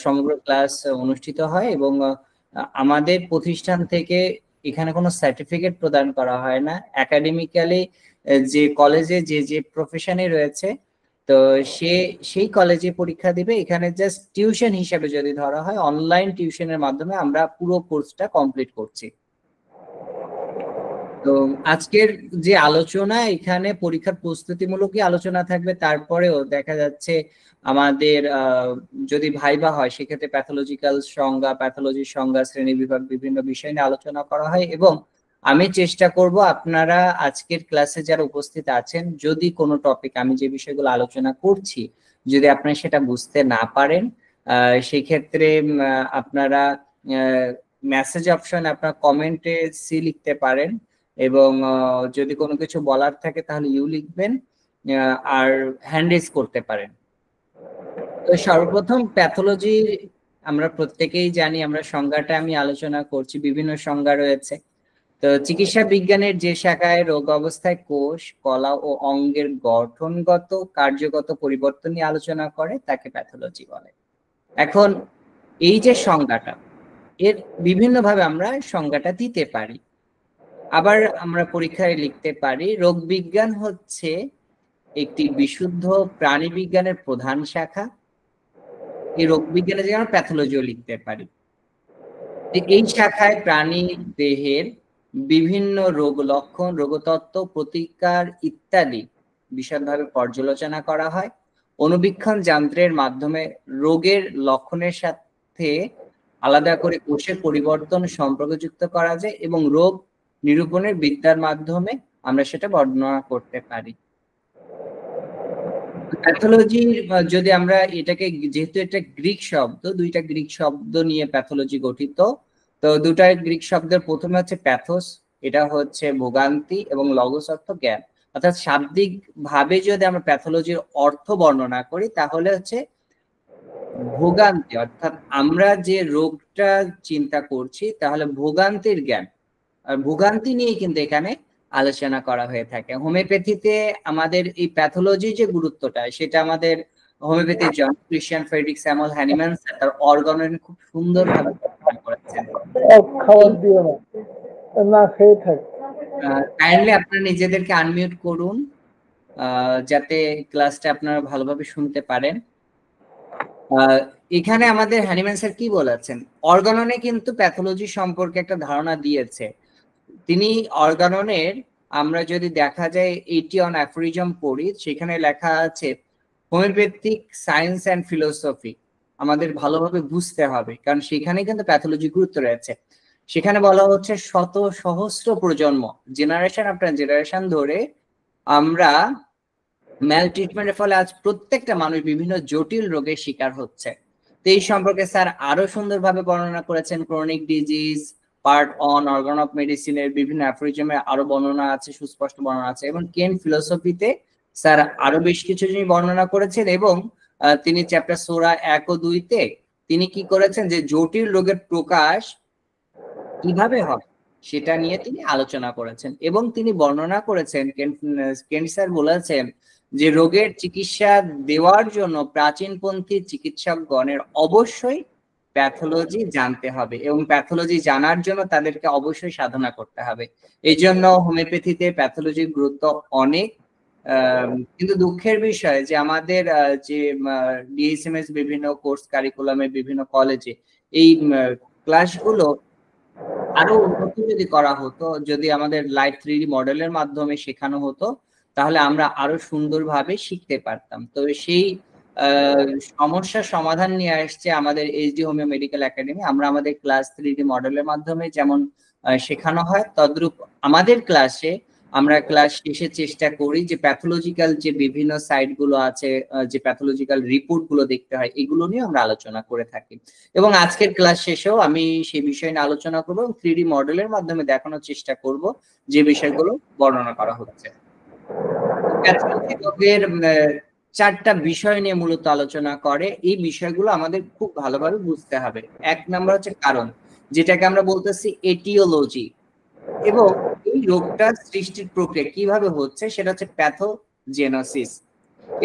সমগ্র ক্লাস অনুষ্ঠিত হয় এবং আমাদের প্রতিষ্ঠান থেকে এখানে কোনো সার্টিফিকেট প্রদান করা হয় না। একাডেমিক্যালি যে কলেজে যে যে প্রফেশনে রয়েছে তো সেই কলেজে পরীক্ষা দিবে। এখানে জাস্ট টিউশন হিসাবে যদি ধরা হয়, অনলাইন টিউশনের মাধ্যমে আমরা পুরো কোর্সটা কমপ্লিট করছি। তো আজকের যে আলোচনা, এখানে পরীক্ষার প্রস্তুতিমূলকই আলোচনা থাকবে, তারপরেও দেখা যাচ্ছে আমাদের যদি ভাইবা হয় সেক্ষেত্রে প্যাথোলজিক্যাল সংজ্ঞা, প্যাথোলজির সংজ্ঞা, শ্রেণী বিভাগ, বিভিন্ন বিষয় নিয়ে আলোচনা করা হয়। এবং আমি চেষ্টা করব আপনারা আজকের ক্লাসে যারা উপস্থিত আছেন, যদি কোনো টপিক আমি যে বিষয়গুলো আলোচনা করছি যদি আপনারা সেটা বুঝতে না পারেন, সেক্ষেত্রে আপনারা মেসেজ অপশন আপনার কমেন্টে সি লিখতে পারেন এবং যদি কোনো কিছু বলার থাকে তাহলে ইউ লিখবেন আর হ্যান্ড রেজ করতে পারেন। তো সর্বপ্রথম প্যাথোলজি আমরা প্রত্যেকেই জানি, আমরা সংজ্ঞাটা আমি আলোচনা করছি, বিভিন্ন সংজ্ঞা রয়েছে। তো চিকিৎসা বিজ্ঞানের যে শাখায় রোগ অবস্থায় কোষ, কলা ও অঙ্গের গঠনগত কার্যগত পরিবর্তন নিয়ে আলোচনা করে তাকে প্যাথোলজি বলে। এখন এই যে সংজ্ঞাটা, এর বিভিন্ন ভাবে আমরা সংজ্ঞাটা দিতে পারি, আবার আমরা পরীক্ষায় লিখতে পারি। রোগ বিজ্ঞান হচ্ছে একটি বিশুদ্ধ প্রাণী বিজ্ঞানের প্রধান শাখা। এই রোগ বিজ্ঞানে যে আমরা প্যাথোলজিও লিখতে পারি। এই শাখায় প্রাণী দেহের বিভিন্ন রোগ লক্ষণ, রোগতত্ত্ব, প্রতিকার ইত্যাদি বিশদভাবে পর্যালোচনা করা হয়। অণুবীক্ষণ যন্ত্রের মাধ্যমে রোগের লক্ষণের সাথে আলাদা করে কোষের পরিবর্তন সম্পর্কযুক্ত করা যায় এবং রোগ নিরূপণের বিদ্যার মাধ্যমে আমরা সেটা বর্ণনা করতে পারি। প্যাথোলজি যদি আমরা এটাকে, যেহেতু এটা গ্রিক শব্দ, দুইটা গ্রিক শব্দ নিয়ে প্যাথোলজি গঠিত। তো দুটা গ্রিক শব্দের প্রথমে হচ্ছে প্যাথোস, এটা হচ্ছে ভোগান্তি, এবং লগোস অর্থ জ্ঞান। অর্থাৎ শাব্দিক ভাবে যদি আমরা প্যাথোলজির অর্থ বর্ণনা করি তাহলে হচ্ছে ভোগান্তি, অর্থাৎ আমরা যে রোগটা চিন্তা করছি তাহলে ভোগান্তির জ্ঞান, আর ভোগান্তি নিয়ে কিন্তু এখানে আলোচনা করা হয়ে থাকে। হোমিওপ্যাথিতে আমাদের এই প্যাথোলজি যে গুরুত্বটা, সেটা আমাদের হোমিওপ্যাথির জন ক্রিশ্চিয়ান ফ্রেডরিক স্যামুয়েল হ্যানিম্যান তার অর্গানন খুব সুন্দরভাবে ব্যাখ্যা করেছেন। খাবার দিও না খেয়ে থাক। কাইন্ডলি আপনারা নিজেদেরকে আনমিউট করুন যাতে ক্লাসটা আপনারা ভালোভাবে শুনতে পারেন। এখানে আমাদের হ্যানিম্যান স্যার কি বলেছেন, অর্গাননে কিন্তু প্যাথোলজি সম্পর্কে একটা ধারণা দিয়েছে। তিনি অর্গাননের, আমরা যদি দেখা যায় এটি অন অ্যাফোরিজম পড়ি, সেখানে লেখা আছে হোমিওপ্যাথিক সায়েন্স অ্যান্ড ফিলোসফি আমাদের ভালোভাবে বুঝতে হবে, কারণ সেখানে কিন্তু প্যাথোলজি গুরুত্ব রয়েছে। সেখানে বলা হচ্ছে শত সহস্র প্রজন্ম, জেনারেশন আফটার জেনারেশন ধরে আমরা ম্যাল ট্রিটমেন্টের ফলে আজ প্রত্যেকটা মানুষ বিভিন্ন জটিল রোগের শিকার হচ্ছে। তো এই সম্পর্কে স্যার আরো সুন্দরভাবে বর্ণনা করেছেন। Chronic disease, part on, organ of মেডিসিনের বিভিন্ন অ্যাফোরিজমে আরো বর্ণনা আছে, সুস্পষ্ট বর্ণনা আছে। এবং কেন ফিলোসফিতে স্যার আরো বেশ কিছু জিনিস বর্ণনা করেছেন এবং তিনি চ্যাপ্টার 1 ও 2-তে তিনি কি করেছেন, যে জটিল রোগের প্রকাশ কিভাবে হয় সেটা নিয়ে তিনি আলোচনা করেছেন। এবং তিনি বর্ণনা করেছেন, কেন স্যার বলেছেন যে রোগের চিকিৎসা দেওয়ার জন্য প্রাচীনপন্থী চিকিৎসকগণের অবশ্যই প্যাথোলজি জানতে হবে এবং প্যাথোলজি জানার জন্য তাদেরকে অবশ্যই সাধনা করতে হবে। এই জন্য হোমিওপ্যাথিতে প্যাথোলজির গুরুত্ব অনেক। কিন্তু দুঃখের বিষয় যে আমাদের যে ডিএসএমএস বিভিন্ন কোর্স কারিকুলামে বিভিন্ন কলেজে এই ক্লাসগুলো আরো উন্নত যদি করা হতো, যদি আমাদের লাইভ 3D মডেলের মাধ্যমে শেখানো হতো তাহলে আমরা আরো সুন্দরভাবে শিখতে পারতাম। তো সেই সমস্যার সমাধান নিয়ে আসছে আমাদের এইচডি হোমিও মেডিকেল একাডেমি। আমরা আমাদের ক্লাস 3D মডেলের মাধ্যমে যেমন শেখানো হয়, তদ্রূপ আমাদের ক্লাসে আমরা ক্লাস শেষে চেষ্টা করি যে প্যাথোলজিক্যাল যে বিভিন্ন সাইট গুলো আছে, যে প্যাথোলজিক্যাল রিপোর্ট গুলো দেখতে হয়, এগুলো নিয়ে আমরা আলোচনা করে থাকি। এবং আজকের ক্লাস শেষেও আমি সেই বিষয় নিয়ে আলোচনা করবো এবং 3D মডেলের মাধ্যমে দেখানোর চেষ্টা করব যে বিষয়গুলো বর্ণনা করা হচ্ছে। প্যাথোলজি রোগের 4টা বিষয় নিয়ে মূলত আলোচনা করে। এই বিষয়গুলো আমাদের খুব ভালোভাবে বুঝতে হবে। 1 নম্বর হচ্ছে কারণ, যেটাকে আমরা বলতেছি এটিওলজি, এবং এই রোগটা সৃষ্টির প্রক্রিয়া কিভাবে হচ্ছে সেটা হচ্ছে প্যাথোজেনোসিস।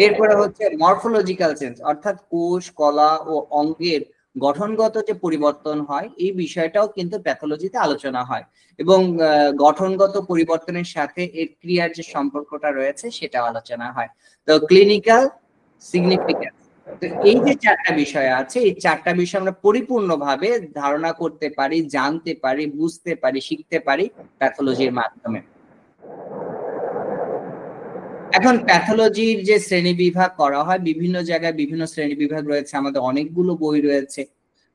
এরপরে হচ্ছে মরফোলজিক্যাল চেঞ্জ, অর্থাৎ কোষ, কলা ও অঙ্গের গঠনগত যে পরিবর্তন হয় এই বিষয়টাও কিন্তু প্যাথোলজিতে আলোচনা হয়, এবং গঠনগত পরিবর্তনের সাথে এর ক্রিয়ার যে সম্পর্কটা রয়েছে সেটা আলোচনা হয়। তো ক্লিনিক্যাল সিগনিফিকেন্স, তো এই যে চারটা বিষয় আছে, এই চারটা বিষয় আমরা পরিপূর্ণভাবে ধারণা করতে পারি, জানতে পারি, বুঝতে পারি, শিখতে পারি প্যাথোলজির মাধ্যমে। এখন প্যাথোলজির যে শ্রেণী বিভাগ করা হয়, বিভিন্ন জায়গায় বিভিন্ন শ্রেণী বিভাগ রয়েছে, আমাদের অনেকগুলো বই রয়েছে।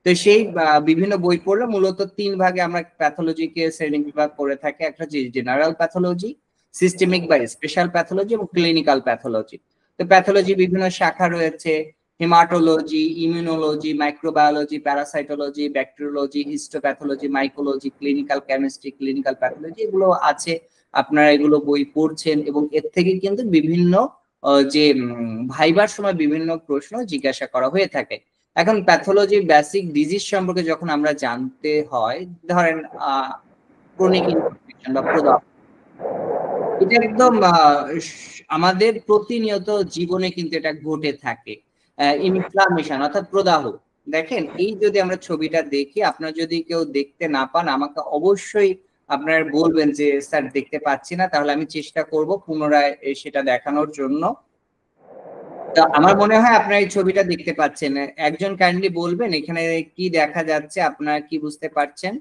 তো সেই বিভিন্ন বই পড়লে মূলত তিন ভাগে আমরা প্যাথোলজিকে শ্রেণী বিভাগ করে থাকি। একটা যে জেনারেল প্যাথোলজি, সিস্টেমিক বা স্পেশাল প্যাথোলজি এবং ক্লিনিক্যাল প্যাথোলজি। তো প্যাথোলজি বিভিন্ন শাখা রয়েছে, haematology, immunology, microbiology, parasitology, bacteriology, histopathology, mycology, clinical chemistry, clinical pathology, এগুলো আছে। আপনারা এগুলো বই পড়ছেন এবং এর থেকে কিন্তু বিভিন্ন যে ভাইবার সময় বিভিন্ন প্রশ্ন জিজ্ঞাসা করা হয়ে থাকে। এখন প্যাথোলজির বেসিক ডিজিজ সম্পর্কে যখন আমরা জানতে হয়, ধরেন ক্রনিক ইনফেকশন বা প্রদাহ, এটা একদম আমাদের প্রতিনিয়ত জীবনে কিন্তু এটা ঘটে থাকে। ইনফ্লামেশন অর্থাৎ প্রদাহ, দেখেন এই যদি আমরা ছবিটা দেখি, আপনার যদি কেউ দেখতে না পান আমাকে অবশ্যই আপনার বলবেন যে স্যার দেখতে পাচ্ছি না, তাহলে আমি চেষ্টা করব পুনরায় সেটা দেখানোর জন্য। তো আমার মনে হয় আপনার এই ছবিটা দেখতে পাচ্ছেন, একজন কাইন্ডলি বলবেন এখানে কি দেখা যাচ্ছে, আপনারা কি বুঝতে পারছেন?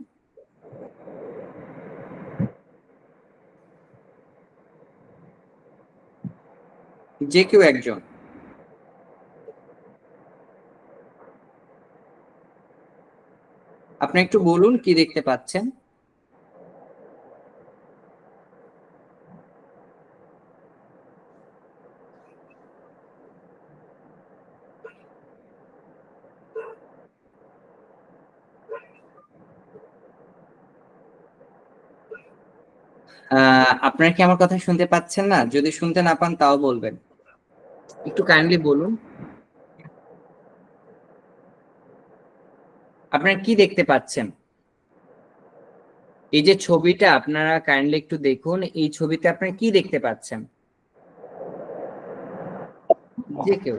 যে কেউ একজন আপনি একটু বলুন কি দেখতে পাচ্ছেন। আপনারা কি আমার কথা শুনতে পাচ্ছেন না? যদি শুনতে না পান তাও বলবেন, একটু কাইন্ডলি বলুন আপনারা কি দেখতে পাচ্ছেন। এই যে ছবিটা আপনারা কাইন্ডলি একটু দেখুন, এই ছবিতে আপনারা কি দেখতে পাচ্ছেন, যে কেউ।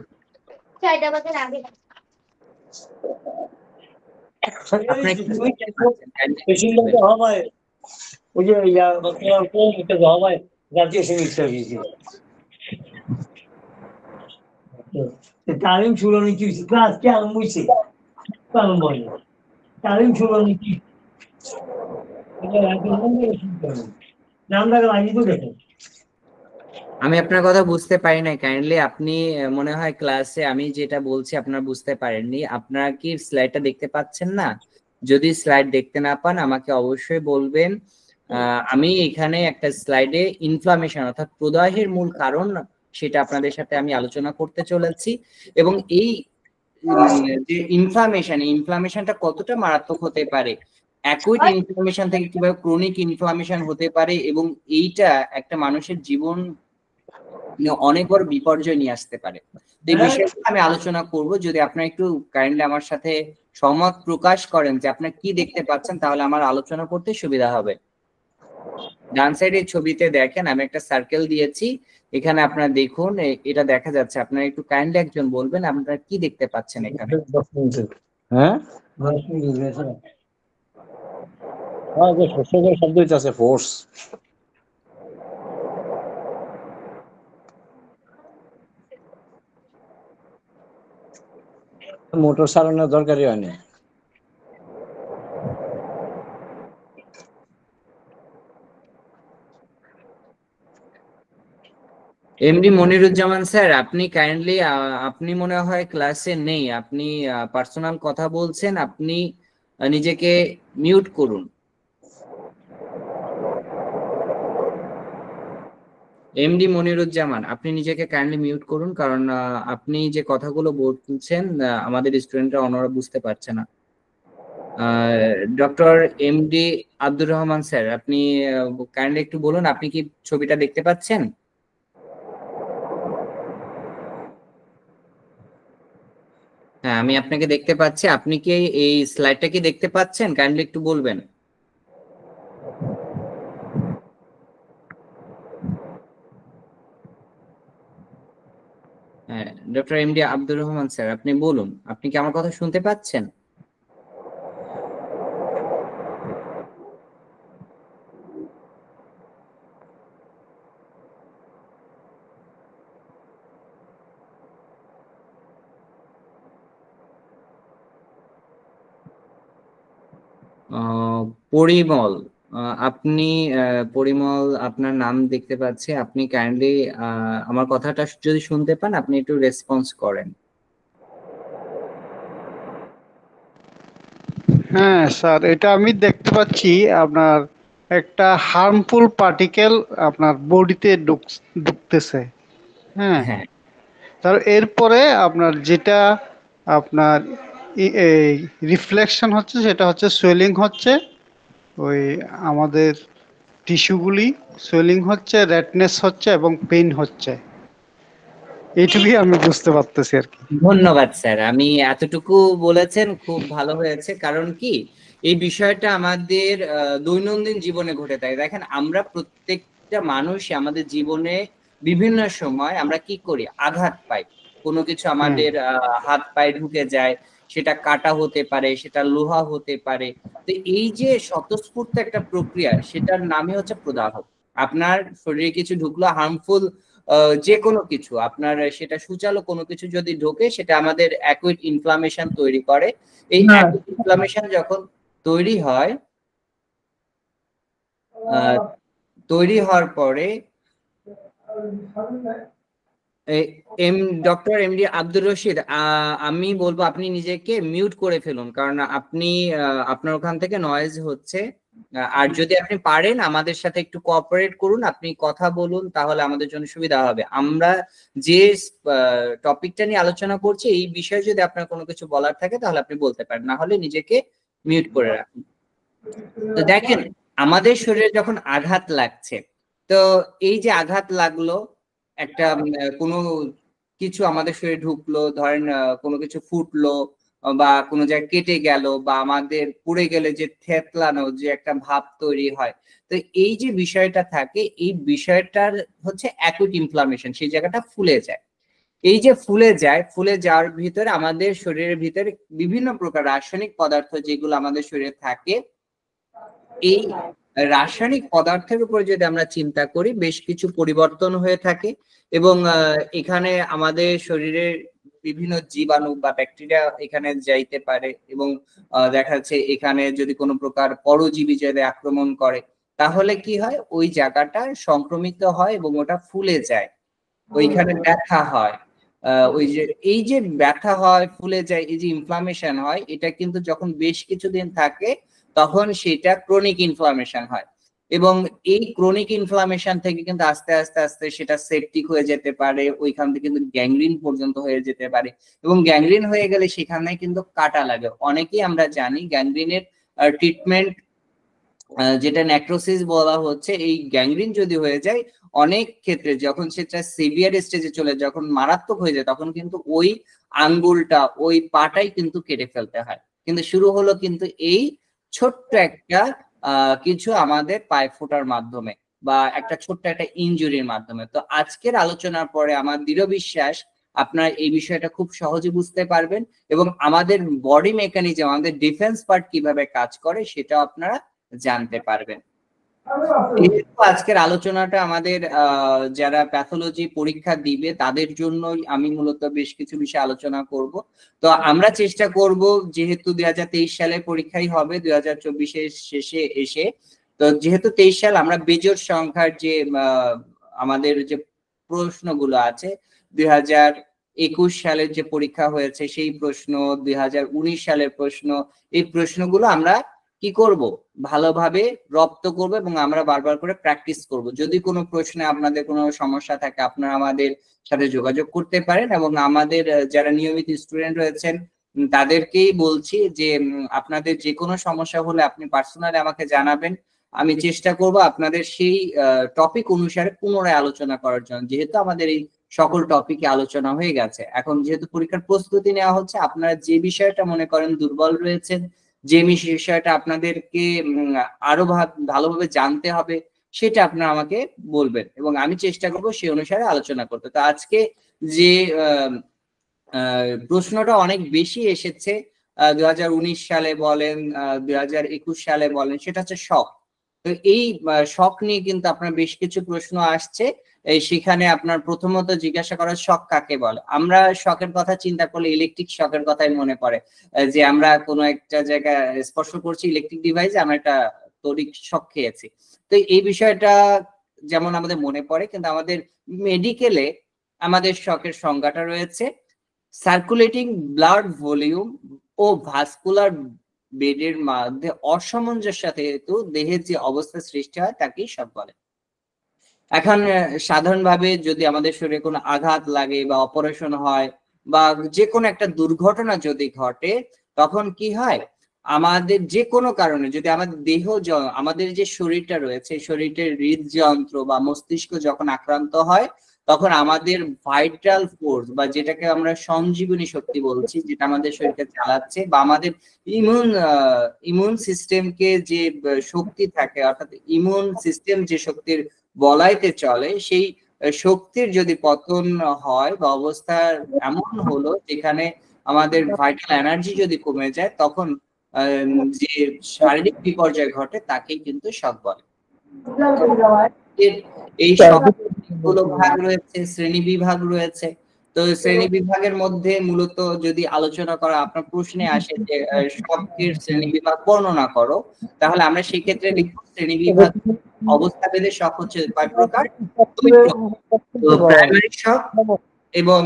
আপনারা কি দেখতে পাচ্ছেন kindly বলবেন। ওই যে জাতীয় সেমিস্টার দিয়েছিল তালিম শুরু কি হয়েছে, ক্লাস কি আরম্ভ হয়েছে, আরম্ভ হয়নি, তালিম শুরু কি নামটাকে লাগিয়ে তো দেখেন। আমি আপনার কথা বুঝতে পারি না কাইন্ডলি, আপনি মনে হয় ক্লাসে আমি যেটা বলছি আপনারা বুঝতে পারেননি। আপনারা কি স্লাইডটা দেখতে পাচ্ছেন না? যদি স্লাইড দেখতে না পান আমাকে অবশ্যই বলবেন। আমি এখানে একটা স্লাইডে ইনফ্লামেশন অর্থাৎ প্রদাহের মূল কারণ সেটা আপনাদের সাথে আমি আলোচনা করতে চলেছি, এবং এই যে ইনফ্লামেশনটা কতটা মারাত্মক হতে পারে, অ্যাকুইট ইনফ্লামেশন থেকে কিভাবে ক্রনিক ইনফ্লামেশন হতে পারে, এবং এইটা একটা মানুষের জীবন অনেক বড় বিপর্যয় নিয়ে আসতে পারে। এই বিষয়ে আমি আলোচনা করব। যদি আপনারা একটু কাইন্ডলি আমার সাথে সহমত প্রকাশ করেন যে আপনারা কি দেখতে পাচ্ছেন, তাহলে আমার আলোচনা করতে সুবিধা হবে। ডান সাইডের ছবিতে দেখেন আমি একটা সার্কেল দিয়েছি, এখানে আপনারা দেখুন এটা দেখা যাচ্ছে। আপনারা একটু কাইন্ডলি একজন বলবেন আপনারা কি দেখতে পাচ্ছেন এখানে। হ্যাঁ শব্দ আছে ফোর্স। মোটর চালানোর দরকারই হয়নি। এমডি মনিরুজ্জামান স্যার, আপনি কাইন্ডলি আপনি মনে হয় ক্লাসে নেই, আপনি পার্সোনাল কথা বলছেন, আপনি নিজেকে মিউট করুন। এমডি মনিরুজ্জামান, আপনি নিজেকে কাইন্ডলি মিউট করুন, কারণ আপনি যে কথাগুলো বলছেন আমাদের স্টুডেন্টরা অন্যরা বুঝতে পারছে না। Doctor MD Abdur Rahman sir, আপনি কাইন্ডলি একটু বলুন আপনি কি ছবিটা দেখতে পাচ্ছেন? হ্যাঁ আমি আপনাকে দেখতে পাচ্ছি, আপনি কি এই স্লাইডটা কি দেখতে পাচ্ছেন? কাইন্ডলি একটু বলবেন। হ্যাঁ, doctor MD Abdur Rahman sir, আপনি বলুন, আপনি কি আমার কথা শুনতে পাচ্ছেন? পরিমল, আপনি পরিমল, আপনার নাম দেখতে পাচ্ছি। আপনি কাইন্ডলি আমার কথাটা যদি শুনতে পান, আপনি একটু রেসপন্স করেন। হ্যাঁ স্যার, এটা আমি দেখতে পাচ্ছি আপনার একটা হার্মফুল পার্টিকেল আপনার বডিতে ঢুকতেছে। হ্যাঁ, হ্যাঁ, তার এরপরে আপনার যেটা আপনার রিফ্লেকশন হচ্ছে সেটা হচ্ছে সোয়েলিং হচ্ছে, ওই আমাদের টিস্যুগুলি সোয়েলিং হচ্ছে, রেডনেস হচ্ছে এবং পেইন হচ্ছে। এইটুকুই আমি বুঝতে পারতেছি আর কি। ধন্যবাদ স্যার। আমি এতটুকু বলেছেন, খুব ভালো হয়েছে। কারণ কি, এই বিষয়টা আমাদের দৈনন্দিন জীবনে ঘটে থাকে। দেখেন, আমরা প্রত্যেকটা মানুষ আমাদের জীবনে বিভিন্ন সময় আমরা কি করি, আঘাত পাই। কোনো কিছু হুম। আমাদের হাত পায়ে ঢুকে যায়, সেটা কাটা হতে পারে, সেটা লোহা হতে পারে। তো এই যে স্বতঃস্ফূর্ত একটা প্রক্রিয়া, সেটার নামই হচ্ছে প্রদাহ। আপনার শরীরে কিছু ঢুকলো, হার্মফুল যে কোনো কিছু, আপনার সেটা সূচালো কোনো কিছু যদি ঢোকে, সেটা আমাদের অ্যাকুইট ইনফ্লামেশন তৈরি করে। এই না অ্যাকুইট ইনফ্লামেশন যখন তৈরি হয়, আহ, তৈরি হওয়ার পরে M doctor MD Abdur Rashid, আমি বলবো আপনি নিজেকে মিউট করে ফেলুন, কারণ আপনি আপনার ওখান থেকে নয়েজ হচ্ছে। আর যদি আপনি পারেন আমাদের সাথে একটু কোঅপারেট করুন, আপনি কথা বলুন, তাহলে আমাদের জন্য সুবিধা হবে। আমরা যে টপিকটা নিয়ে আলোচনা করছি, এই বিষয়ে যদি আপনার কোনো কিছু বলার থাকে তাহলে আপনি বলতে পারেন, না হলে নিজেকে মিউট করে রাখুন। তো দেখেন, আমাদের শরীরে যখন আঘাত লাগছে, তো এই যে আঘাত লাগলো, একটা কোনো কিছু আমাদের শরীরে ঢুকলো, ধরেন কোনো কিছু ফুটলো, বা কোনো জায়গায় কেটে গেল, বা আমাদের পুড়ে গেলে যে থেতলানো যে একটা ভাব তৈরি হয়, তো এই যে বিষয়টা থাকে, এই বিষয়টার হচ্ছে অ্যাকুট ইনফ্লামেশন, সেই জায়গাটা ফুলে যায়। এই যে ফুলে যায়, ফুলে যাওয়ার ভিতরে আমাদের শরীরের ভিতরে বিভিন্ন প্রকার রাসায়নিক পদার্থ যেগুলো আমাদের শরীরে থাকে, এই রাসায়নিক পদার্থের উপর যদি আমরা চিন্তা করি, বেশ কিছু পরিবর্তন হয়ে থাকে। এবং এখানে আমাদের শরীরের বিভিন্ন জীবাণু বা ব্যাকটেরিয়া এখানে যাইতে পারে, এবং দেখা যাচ্ছে এখানে যদি কোনো প্রকার পরজীবী যদি আক্রমণ করে, তাহলে কি হয়, ওই জায়গাটা সংক্রমিত হয় এবং ওটা ফুলে যায়, ওইখানে ব্যথা হয়। ওই যে এই যে ব্যথা হয়, ফুলে যায়, এই যে ইনফ্লামেশন হয়, এটা কিন্তু যখন বেশ কিছুদিন থাকে, তখন সেটা ক্রনিক ইনফ্লামেশন হয়। এবং এই ক্রনিক ইনফ্লামেশন থেকে কিন্তু আস্তে আস্তে আস্তে সেটা সেপটিক হয়ে যেতে পারে, ওইখান থেকে কিন্তু গ্যাংগ্রিন পর্যন্ত হয়ে যেতে পারে। এবং গ্যাংগ্রিন হয়ে গেলে সেখানে কিন্তু কাটা লাগে। অনেকেই আমরা জানি গ্যাংগ্রিনের ট্রিটমেন্ট, যেটা নেক্রোসিস বলা হচ্ছে, এই গ্যাংগ্রিন যদি হয়ে যায়, অনেক ক্ষেত্রে যখন সেটা সিভিয়ার স্টেজে চলে, যখন মারাত্মক হয়ে যায়, তখন কিন্তু ওই আঙ্গুলটা, ওই পাটাই কিন্তু কেটে ফেলতে হয়। কিন্তু শুরু হলো কিন্তু এই ছোট্ট একটা কিছু আমাদের পায়ে ফোটার মাধ্যমে, বা একটা ছোট্ট একটা ইনজুরির মাধ্যমে। তো আজকের আলোচনার পরে আমার দৃঢ় বিশ্বাস আপনারা এই বিষয়টা খুব সহজে বুঝতে পারবেন, এবং আমাদের বডি মেকানিজম, আমাদের ডিফেন্স পার্ট কিভাবে কাজ করে সেটা আপনারা জানতে পারবেন। যেহেতু আজকের আলোচনাটা আমাদের যারা প্যাথোলজি পরীক্ষা দিবে তাদের জন্যই আমি মূলত বেশ কিছু বিষয় আলোচনা করব। তো আমরা চেষ্টা করব, যেহেতু 2023 সালে পরীক্ষাই হবে 2024-এর শেষে এসে, তো যেহেতু 23 সাল, আমরা বেজোড় সংখ্যার যে আমাদের যে প্রশ্নগুলো আছে, 2021 সালের যে পরীক্ষা হয়েছে সেই প্রশ্ন, 2019 সালের প্রশ্ন, এই প্রশ্নগুলো আমরা কি করব, ভালোভাবে রপ্ত করব, এবং আমরা বারবার করে প্র্যাকটিস করব। যদি কোনো প্রশ্নে আপনাদের কোনো সমস্যা থাকে, আপনারা আমাদের সাথে যোগাযোগ করতে পারেন। এবং আমাদের যারা নিয়মিত স্টুডেন্ট রয়েছেন, তাদেরকেই বলছি যে আপনাদের যে কোনো সমস্যা হলে আপনি পার্সোনালি আমাকে জানাবেন। আমি চেষ্টা করব আপনাদের সেই টপিক অনুসারে পুনরায় আলোচনা করার জন্য। যেহেতু আমাদের এই সকল টপিকে আলোচনা হয়ে গেছে, এখন যেহেতু পরীক্ষার প্রস্তুতি নেওয়া হচ্ছে, আপনারা যে বিষয়টা মনে করেন দুর্বল রয়েছেন, যে বিষয়টা আপনাদেরকে আরো ভালোভাবে জানতে হবে, সেটা আপনারা আমাকে বলবেন, এবং আমি চেষ্টা করবো সেই অনুসারে আলোচনা করতে। তো আজকে যে প্রশ্নটা অনেক বেশি এসেছে 2019 সালে বলেন, 2021 সালে বলেন, সেটা হচ্ছে শক। তো এই শক নিয়ে কিন্তু আপনার বেশ কিছু প্রশ্ন আসছে। সেখানে আপনার প্রথমত জিজ্ঞাসা করা, শক কাকে বলে? আমরা শকের কথা চিন্তা করলে ইলেকট্রিক শকের কথাই মনে পড়ে, যে আমরা কোনো একটা জায়গায় স্পর্শ করছি ইলেকট্রিক ডিভাইসে, আমরা একটা তড়িৎ শক খেয়েছি। তো এই বিষয়টা যেমন আমাদের মনে পড়ে, কিন্তু আমাদের মেডিকেলে আমাদের শকের সংজ্ঞাটা রয়েছে, সার্কুলেটিং ব্লাড ভলিউম ও ভাস্কুলার বেডের মধ্যে অসামঞ্জস্যতা হেতু দেহের যে অবস্থা সৃষ্টি হয় তাকেই শক বলে। এখন সাধারণভাবে যদি আমাদের শরীরে কোনো আঘাত লাগে বা অপারেশন হয় বা যে কোনো একটা দুর্ঘটনা যদি ঘটে, তখন কি হয়, আমাদের যে কোনো কারণে যদি আমাদের আমাদের যে শরীরটা রয়েছে, শরীরের হৃদযন্ত্র বা মস্তিষ্ক যখন আক্রান্ত হয়, তখন আমাদের ভাইটাল ফোর্স বা যেটাকে আমরা সঞ্জীবনী শক্তি বলছি, যেটা আমাদের শরীরকে চালাচ্ছে, বা আমাদের ইমিউন সিস্টেমকে যে শক্তি থাকে, অর্থাৎ ইমিউন সিস্টেম যে শক্তির বলাইতে চলে, সেই শক্তির যদি পতন হয় বা অবস্থা এমন হলো যেখানে আমাদের ভাইটাল এনার্জি যদি কমে যায়, তখন যে শারীরিক বিপর্যয় ঘটে তাকেই কিন্তু শক বলে। এই গুলো ভাগ রয়েছে, শ্রেণী বিভাগ রয়েছে। তো শ্রেণী বিভাগের মধ্যে মূলত যদি আলোচনা করা আপনার প্রশ্নে আসে যে শকের শ্রেণী বিভাগ বর্ণনা করো, তাহলে আমরা সেই ক্ষেত্রে লিখব শ্রেণী বিভাগ অবস্থা ভেদে শক হচ্ছে কয় প্রকার? দুই প্রকার, প্রাইমারি শক এবং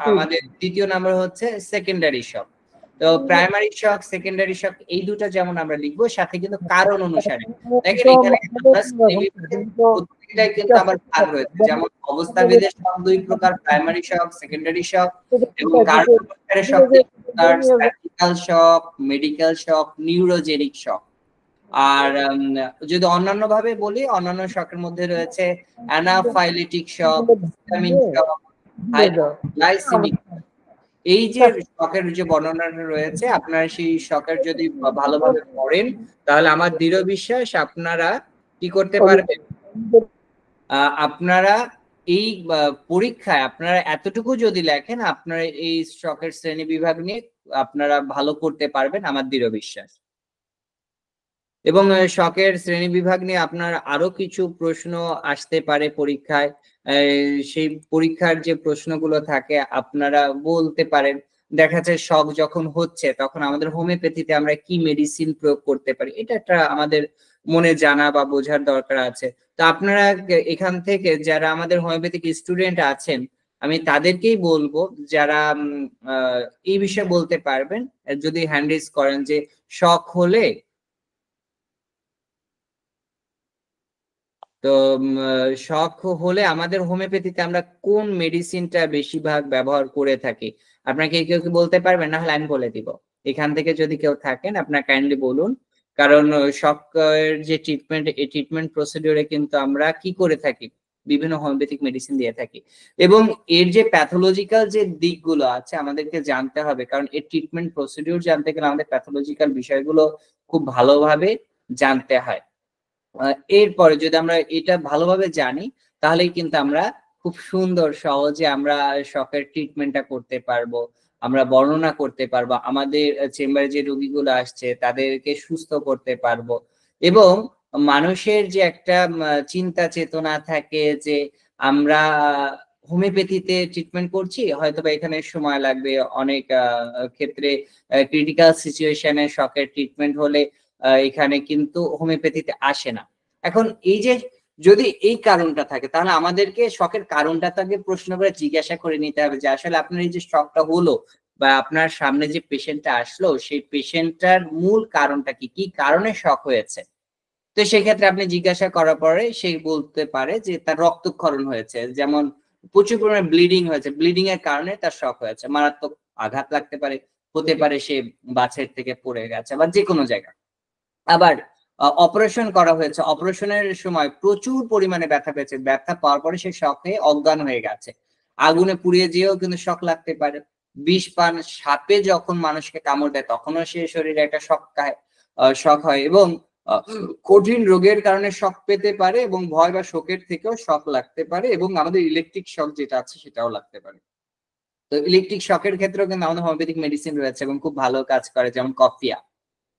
আমাদের দ্বিতীয় নাম্বার হচ্ছে সেকেন্ডারি শক। তো প্রাইমারি শক, সেকেন্ডারি শক এই দুটো যেমন আমরা লিখবো, সাথে কিন্তু কারণ অনুসারে দেখেন এখানে প্রত্যেকটাই কিন্তু আবার ভাগ রয়েছে, যেমন অবস্থা ভেদে শক দুই প্রকার, প্রাইমারি শক, সেকেন্ডারি শক, এবং কারণ অনুসারে শক তিন প্রকার, সার্জিক্যাল শক, মেডিকেল শক, নিউরোজেনিক শক। আর যদি অন্যান্য ভাবে বলি, অন্যান্য শকের মধ্যে রয়েছে অ্যানাফাইলেটিক শক, হিস্টামিন শক, হাইপোগ্লাইসেমিক। এই যে শকের যে বর্ণনাটা রয়েছে, আপনারা সেই শকের যদি ভালোভাবে পড়েন, তাহলে আমার দৃঢ় বিশ্বাস আপনারা কি করতে পারবেন, আপনারা এই পরীক্ষায় আপনারা এতটুকু যদি লেখেন, আপনারা এই শকের শ্রেণী বিভাগ নিয়ে আপনারা ভালো করতে পারবেন, আমার দৃঢ় বিশ্বাস। এবং শকের শ্রেণী বিভাগ নিয়ে আপনার আরো কিছু প্রশ্ন আসতে পারে পরীক্ষায়। সেই পরীক্ষার যে প্রশ্নগুলো থাকে আপনারা বলতে পারেন, দেখা যায় শক যখন হচ্ছে তখন আমাদের হোমিওপ্যাথিতে আমরা কি মেডিসিন প্রয়োগ করতে পারি, এটা একটা আমাদের মনে জানা বা বোঝার দরকার আছে। তো আপনারা এখান থেকে যারা আমাদের হোমিওপ্যাথিক স্টুডেন্ট আছেন, আমি তাদেরকেই বলবো যারা এই বিষয়ে বলতে পারবেন, যদি হ্যান্ড রেজ করেন যে শক হলে, তো শক হলে আমাদের হোমিওপ্যাথিতে আমরা কোন মেডিসিনটা বেশিরভাগ ব্যবহার করে থাকি, আপনাকে কেউ কি বলতে পারবেন? না হলে আমি বলে দিব। এখান থেকে যদি কেউ থাকেন আপনার কাইন্ডলি বলুন, কারণ শক এর যে ট্রিটমেন্ট, এই ট্রিটমেন্ট প্রসিডিউরে কিন্তু আমরা কি করে থাকি, বিভিন্ন হোমিওপ্যাথিক মেডিসিন দিয়ে থাকি, এবং এর যে প্যাথোলজিক্যাল যে দিকগুলো আছে আমাদেরকে জানতে হবে, কারণ এর ট্রিটমেন্ট প্রসিডিউর জানতে গেলে আমাদের প্যাথোলজিক্যাল বিষয়গুলো খুব ভালোভাবে জানতে হয়। এরপরে যদি আমরা এটা ভালোভাবে জানি, তাহলেই কিন্তু আমরা খুব সুন্দর সহজে আমরা শকের ট্রিটমেন্টটা করতে পারবো, আমরা বর্ণনা করতে পারবো, আমাদের চেম্বারে যে রোগীগুলো আসছে তাদেরকে সুস্থ করতে পারবো। এবং মানুষের যে একটা চিন্তা চেতনা থাকে যে আমরা হোমিওপ্যাথিতে ট্রিটমেন্ট করছি, হয়তো বা এখানে সময় লাগবে, অনেক ক্ষেত্রে ক্রিটিক্যাল সিচুয়েশনে শকের ট্রিটমেন্ট হলে এখানে কিন্তু হোমিওপ্যাথিতে আসে না। এখন এই যে যদি এই কারণটা থাকে, তাহলে আমাদেরকে শকের কারণটা তাকে প্রশ্ন করে জিজ্ঞাসা করে নিতে হবে যে আসলে আপনার এই যে শকটা হলো বা আপনার সামনে যে পেশেন্টটা আসলো, সেই পেশেন্টটার মূল কারণটা কি, কি কারণে শক হয়েছে। তো সেক্ষেত্রে আপনি জিজ্ঞাসা করার পরে সে বলতে পারে যে তার রক্তক্ষরণ হয়েছে, যেমন প্রচুর পরিমাণে ব্লিডিং হয়েছে, ব্লিডিং এর কারণে তার শক হয়েছে, মারাত্মক আঘাত লাগতে পারে, হতে পারে সে বাসের থেকে পড়ে গেছে বা যে কোনো জায়গা। আবার অপারেশন করা হয়েছে, অপারেশনের সময় প্রচুর পরিমাণে ব্যথা পেয়েছে, ব্যথা পাওয়ার পরে সে শক হয়ে অজ্ঞান হয়ে গেছে, আগুনে পুড়িয়ে যেও কিন্তু শক লাগতে পারে, বিষ পান, সাপে যখন মানুষকে কামড় দেয় তখনও সে শরীরে একটা শক হয়। এবং কঠিন রোগের কারণে শক পেতে পারে এবং ভয় বা শোকের থেকেও শক লাগতে পারে এবং আমাদের ইলেকট্রিক শক যেটা আছে সেটাও লাগতে পারে। তো ইলেকট্রিক শকের ক্ষেত্রেও কিন্তু আমাদের হোমিওপ্যাথিক মেডিসিন রয়েছে এবং খুব ভালো কাজ করে, যেমন কফিয়া।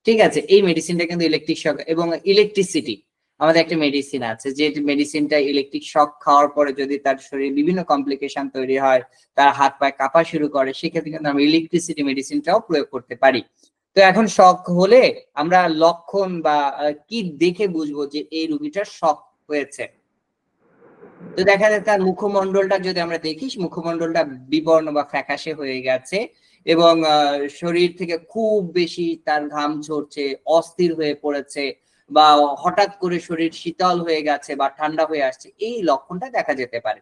ঠিক আছে, এই মেডিসিনটা কিন্তু ইলেকট্রিক শক এবং ইলেকট্রিসিটি আমাদের একটা মেডিসিন আছে, যে মেডিসিনটা ইলেকট্রিক শক খাওয়ার পরে যদি তার শরীরে বিভিন্ন কমপ্লিকেশন তৈরি হয়, তার হাত পায়ে কাঁপা শুরু করে, সেক্ষেত্রে কিন্তু আমরা ইলেকট্রিসিটি মেডিসিনটাও প্রয়োগ করতে পারি। তো এখন শক হলে আমরা লক্ষণ বা কি দেখে বুঝবো যে এই রোগীটার শক হয়েছে? তো দেখা যায় তার মুখমণ্ডলটা যদি আমরা দেখি, মুখমণ্ডলটা বিবর্ণ বা ফ্যাকাশে হয়ে গেছে এবং শরীর থেকে খুব বেশি তার ঘাম ঝরছে, অস্থির হয়ে পড়েছে বা হঠাৎ করে শরীর শীতল হয়ে গেছে বা ঠান্ডা হয়ে আসছে, এই লক্ষণটা দেখা যেতে পারে।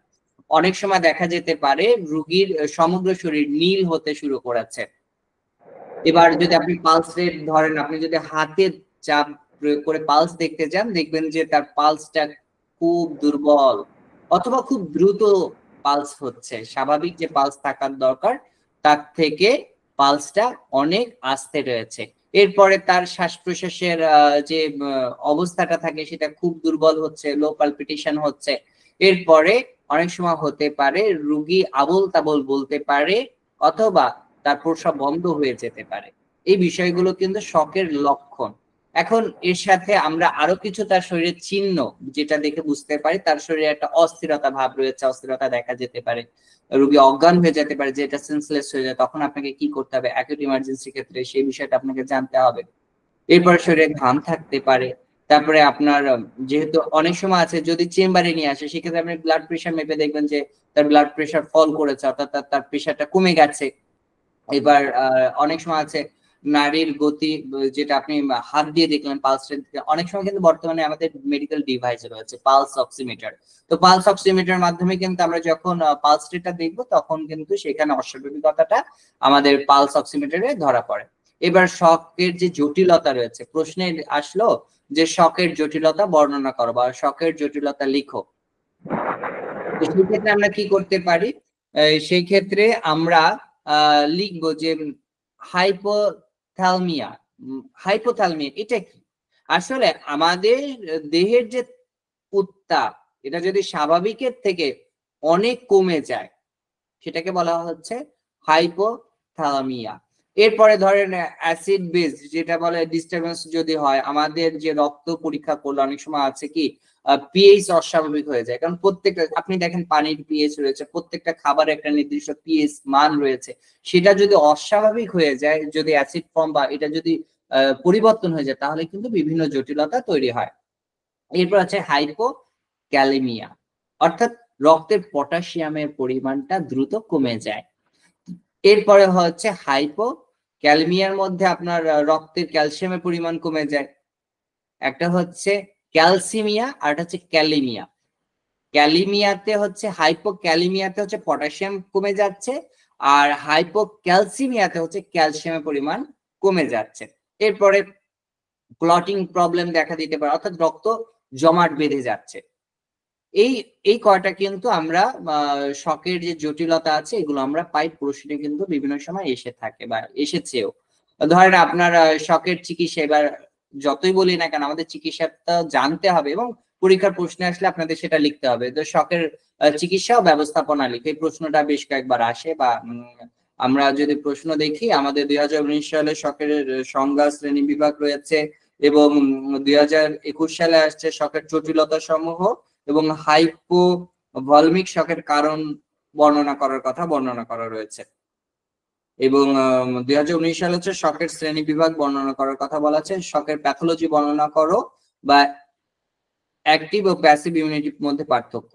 অনেক সময় দেখা যেতে পারে রোগীর সমগ্র শরীর নীল হতে শুরু করেছে। এবার যদি আপনি পালস রেট ধরেন, আপনি যদি হাতে চাপ প্রয়োগ করে পালস দেখতে চান, দেখবেন যে তার পালসটা খুব দুর্বল অথবা খুব দ্রুত পালস হচ্ছে। স্বাভাবিক যে পালস থাকার দরকার তার থেকে পালসটা অনেক আস্তে রয়েছে। এরপরে তার শ্বাস প্রশ্বাসের যে অবস্থাটা থাকে সেটা খুব দুর্বল হচ্ছে, লো পালপিটেশন হচ্ছে। এরপরে অনেক সময় হতে পারে রোগী আবোল তাবোল বলতে পারে অথবা তার প্রস্রাব বন্ধ হয়ে যেতে পারে। এই বিষয়গুলো কিন্তু শকের লক্ষণ। এখন এর সাথে আমরা আরো কিছু তার শরীরের চিহ্ন যেটা দেখে বুঝতে পারি তার শরীরে একটা অস্থিরতা ভাব রয়েছে, অস্থিরতা দেখা যেতে পারে, রোগী অজ্ঞান হয়ে যেতে পারে, যেটা সেন্সলেস হয়ে যায়, তখন আপনাকে কি করতে হবে অ্যাকিউট ইমার্জেন্সি ক্ষেত্রে সেই বিষয়টা আপনাকে জানতে হবে। এরপর শরীরে ঘাম থাকতে পারে। তারপরে আপনার যেহেতু অনেক সময় আছে যদি চেম্বারে নিয়ে আসে, সেক্ষেত্রে আপনি ব্লাড প্রেশার মেপে দেখবেন যে তার ব্লাড প্রেশার ফল করেছে, অর্থাৎ তার প্রেশারটা কমে গেছে। এবার অনেক সময় আছে নারীর গতি, যেটা আপনি হাত দিয়ে দেখলেন পালস রেট, অনেক সময় কিন্তু বর্তমানে আমাদের মেডিকেল ডিভাইস রয়েছে পালস অক্সিমিটার। তো পালস অক্সিমিটার মাধ্যমে কিন্তু আমরা যখন পালস রেটটা দেখবো তখন কিন্তু সেখানে অস্বাভাবিকতাটা আমাদের পালস অক্সিমিটারে ধরা পড়ে। এবার শকের যে জটিলতা রয়েছে, প্রশ্নে আসলো যে শকের জটিলতা বর্ণনা করো বা শকের জটিলতা লিখো। তো সেই ক্ষেত্রে আমরা কি করতে পারি? সেই ক্ষেত্রে আমরা লিখবো যে হাইপোথ্যালমিয়া। হাইপোথ্যালমিয়া এটা কি? আসলে আমাদের দেহের যে উত্তাপ, এটা যদি স্বাভাবিকের থেকে অনেক কমে যায় সেটাকে বলা হচ্ছে হাইপোথ্যালামিয়া। এরপরে ধরেন অ্যাসিড বেস যেটা বলে ডিস্টারবেন্স যদি হয়, আমাদের যে রক্ত পরীক্ষা করলে অনেক সময় আছে কি পিএইচ অস্বাভাবিক হয়ে যায়, কারণ প্রত্যেকটা আপনি দেখেন পানির পিএইচ রয়েছে, প্রত্যেকটা খাবারের একটা নির্দিষ্ট পিএইচ মান রয়েছে, সেটা যদি অস্বাভাবিক হয়ে যায়, যদি অ্যাসিড ফর্ম বা এটা যদি পরিবর্তন হয়ে যায়, তাহলে কিন্তু বিভিন্ন জটিলতা তৈরি হয়। এরপর আছে হাইপোক্যালেমিয়া, অর্থাৎ রক্তের পটাশিয়ামের পরিমাণটা দ্রুত কমে যায়। এরপরে হচ্ছে হাইপোক্যালেমিয়ার মধ্যে আপনার রক্তের ক্যালসিয়ামের পরিমাণ কমে যায়। একটা হচ্ছে ক্যালসিমিয়া আর একটা হচ্ছে ক্যালিমিয়া। ক্যালিমিয়াতে হচ্ছে হাইপোক্যালিমিয়াতে হচ্ছে পটাশিয়াম কমে যাচ্ছে, আর হাইপোক্যালসিমিয়াতে হচ্ছে ক্যালসিয়ামের পরিমাণ কমে যাচ্ছে। এরপরে ক্লটিং প্রবলেম দেখা দিতে পারে, অর্থাৎ রক্ত জমাট বেঁধে যাচ্ছে। এই এই কয়টা কিন্তু আমরা শকের যে জটিলতা আছে এগুলো আমরা পাই, প্রশ্নে কিন্তু বিভিন্ন সময় এসে থাকে বা এসেছেও। ধরেন আপনার শকের চিকিৎসা, এবার যতই বলি না কেন আমাদের চিকিৎসাটা জানতে হবে এবং পরীক্ষার প্রশ্নে আসলে আপনাদের সেটা লিখতে হবে। তো শকের চিকিৎসা ও ব্যবস্থাপনা লিখে, এই প্রশ্নটা বেশ কয়েকবার আসে বা আমরা যদি প্রশ্ন দেখি, আমাদের 2019 সালে শকের সংজ্ঞা শ্রেণী বিভাগ রয়েছে এবং 2021 সালে আসছে শকের জটিলতা সমূহ এবং হাইপোভলমিক শকের কারণ বর্ণনা করার কথা বর্ণনা করা রয়েছে। এবং 2019 সালে হচ্ছে শকের শ্রেণী বিভাগ বর্ণনা করার কথা বলা আছে, শকের প্যাথোলজি বর্ণনা করো বা অ্যাক্টিভ ও প্যাসিভ ইমিউনিটির মধ্যে পার্থক্য।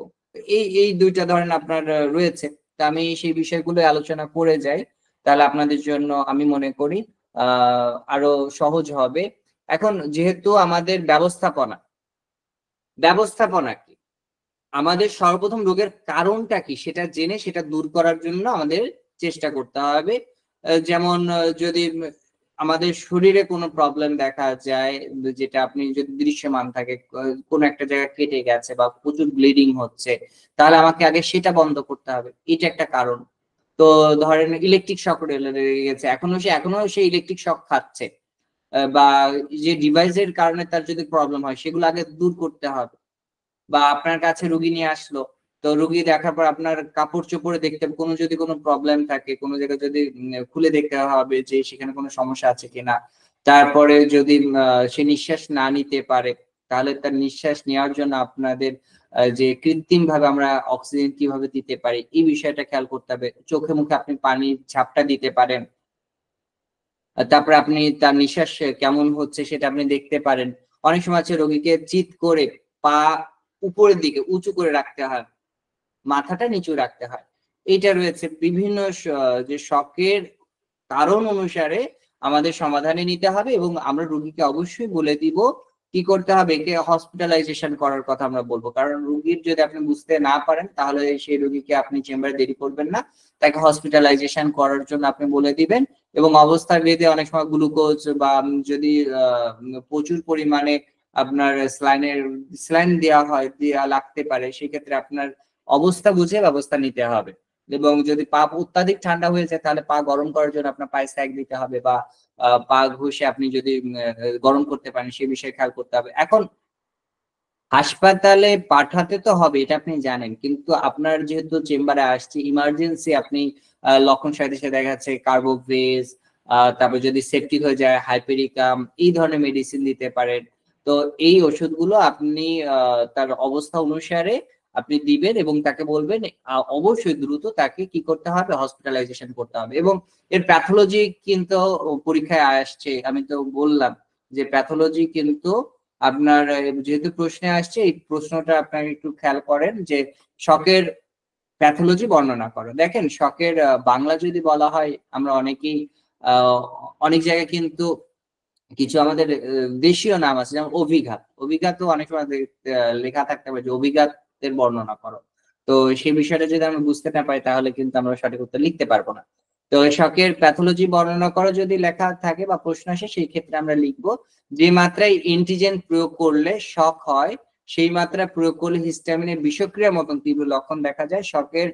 এই দুইটা ধরেন আপনার রয়েছে। তা আমি সেই বিষয়গুলো আলোচনা করে যাই, তাহলে আপনাদের জন্য আমি মনে করি আরো সহজ হবে। এখন যেহেতু আমাদের ব্যবস্থাপনা কি, আমাদের সর্বপ্রথম রোগের কারণটা কি সেটা জেনে সেটা দূর করার জন্য আমাদের চেষ্টা করতে হবে। যেমন যদি আমাদের শরীরে কোনো প্রবলেম দেখা যায়, যেটা আপনি যদি দৃশ্যমান থাকে, কোনো একটা জায়গা কেটে গেছে বা প্রচুর ব্লিডিং হচ্ছে, তাহলে আমাকে আগে সেটা বন্ধ করতে হবে, এটা একটা কারণ। তো ধরেন ইলেকট্রিক শক লেগে গেছে, এখনো সে ইলেকট্রিক শক খাচ্ছে, বা যে ডিভাইসের কারণে তার যদি প্রবলেম হয় সেগুলো আগে দূর করতে হবে। বা আপনার কাছে রুগী নিয়ে আসলো, তো রুগী দেখার পর আপনার কাপড় চোপড়ে দেখতে হবে যদি কোনো প্রবলেম থাকে, কোনো জায়গায় যদি খুলে দেখতে হবে যে সেখানে কোনো সমস্যা আছে কিনা। তারপরে যদি সে নিঃশ্বাস না নিতে পারে, তাহলে তার নিঃশ্বাস নেওয়ার জন্য আপনাদের যে কৃত্রিম ভাবে আমরা অক্সিজেন কিভাবে দিতে পারি এই বিষয়টা খেয়াল করতে হবে। চোখে মুখে আপনি পানির ঝাপটা দিতে পারেন। তারপরে আপনি তার নিঃশ্বাস কেমন হচ্ছে সেটা আপনি দেখতে পারেন। অনেক সময় আছে রোগীকে চিৎ করে পা উপরের দিকে উঁচু করে রাখতে হয়, মাথাটা নিচু রাখতে হয়। এইটা রয়েছে বিভিন্ন যে শকের কারণ অনুসারে আমাদের সমাধানে নিতে হবে, এবং আমরা রোগীকে অবশ্যই বলে দিব কি করতে হবে। একে হসপিটালাইজেশন করার কথা আমরা বলবো, কারণ রোগীর যদি আপনি বুঝতে না পারেন তাহলে সেই রোগীকে আপনি চেম্বারে দেরি করবেন না, তাকে হসপিটালাইজেশন করার জন্য আপনি বলে দিবেন। এবং অবস্থা ভেদে অনেক সময় গ্লুকোজ বা যদি প্রচুর পরিমাণে আপনার স্যালাইন দেওয়া লাগতে পারে, সেক্ষেত্রে আপনার অবস্থা বুঝে ব্যবস্থা নিতে হবে। এবং যদি পা অত্যাধিক ঠান্ডা হয়ে যায় তাহলে পা গরম করার জন্য আপনার পায়ে স্যাক দিতে হবে, বা পা ঘষে আপনি যদি গরম করতে পারেন সে বিষয়ে খেয়াল করতে হবে। এখন হাসপাতালে পাঠাতে তো হবে এটা আপনি জানেন, কিন্তু আপনার যেহেতু চেম্বারে আসছে ইমার্জেন্সি, আপনি লক্ষণ সাথে সাথে দেখা যাচ্ছে কার্বোভেজ, তারপর যদি সেপটিক হয়ে যায় হাইপেরিকাম, এই ধরনের মেডিসিন দিতে পারেন। তো এই ওষুধগুলো আপনি তার অবস্থা অনুসারে আপনি দিবেন এবং তাকে বলবেন অবশ্যই দ্রুত তাকে কি করতে হবে, হসপিটালাইজেশন করতে হবে। এবং এর প্যাথোলজি কিন্তু পরীক্ষায় আসছে, আমি তো বললাম যে প্যাথোলজি কিন্তু আপনার যেহেতু প্রশ্নে আসছে এই প্রশ্নটা আপনার একটু খেয়াল করেন যে শকের প্যাথোলজি বর্ণনা করো। দেখেন শকের বাংলা যদি বলা হয়, আমরা অনেকেই অনেক জায়গায় কিন্তু কিছু আমাদের দেশীয় নাম আছে, যেমন অভিঘাত। অভিঘাতও অনেক সময় লেখা থাকতে পারে যে অভিঘাতের বর্ণনা করো। তো সেই বিষয়টা যদি আমরা বুঝতে না পারি তাহলে কিন্তু আমরা সঠিক উত্তর লিখতে পারবো না। তো শকের প্যাথোলজি বর্ণনা করো যদি লেখা থাকে বা প্রশ্ন আসে, সেই ক্ষেত্রে আমরা লিখবো যে মাত্রায় এন্টিজেন প্রয়োগ করলে শক হয় সেই মাত্রা প্রয়োগ করলে হিস্টামিনের বিষক্রিয়ার মতন তীব্র লক্ষণ দেখা যায়। শকের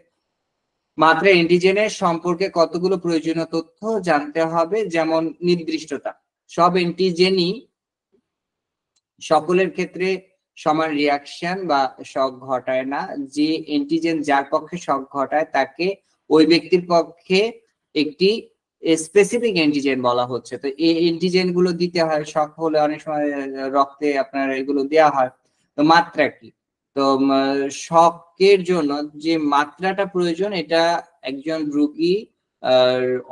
মাত্রা এন্টিজেনের সম্পর্কে কতগুলো প্রয়োজনীয় তথ্য জানতে হবে, যেমন নির্দিষ্টতা। সব এন্টিজেনই সকলের ক্ষেত্রে সমান রিয়াকশন বা শক ঘটায় না। যে এন্টিজেন যার পক্ষে শক ঘটায় তাকে ওই ব্যক্তির পক্ষে একটি স্পেসিফিক এন্টিজেন বলা হচ্ছে। তো এই এন্টিজেন গুলো দিতে হয়, শক হলে অনেক সময় রক্তে আপনার এগুলো দেওয়া হয়। তো মাত্রা কি, তো শকের জন্য যে মাত্রাটা প্রয়োজন এটা একজন রোগী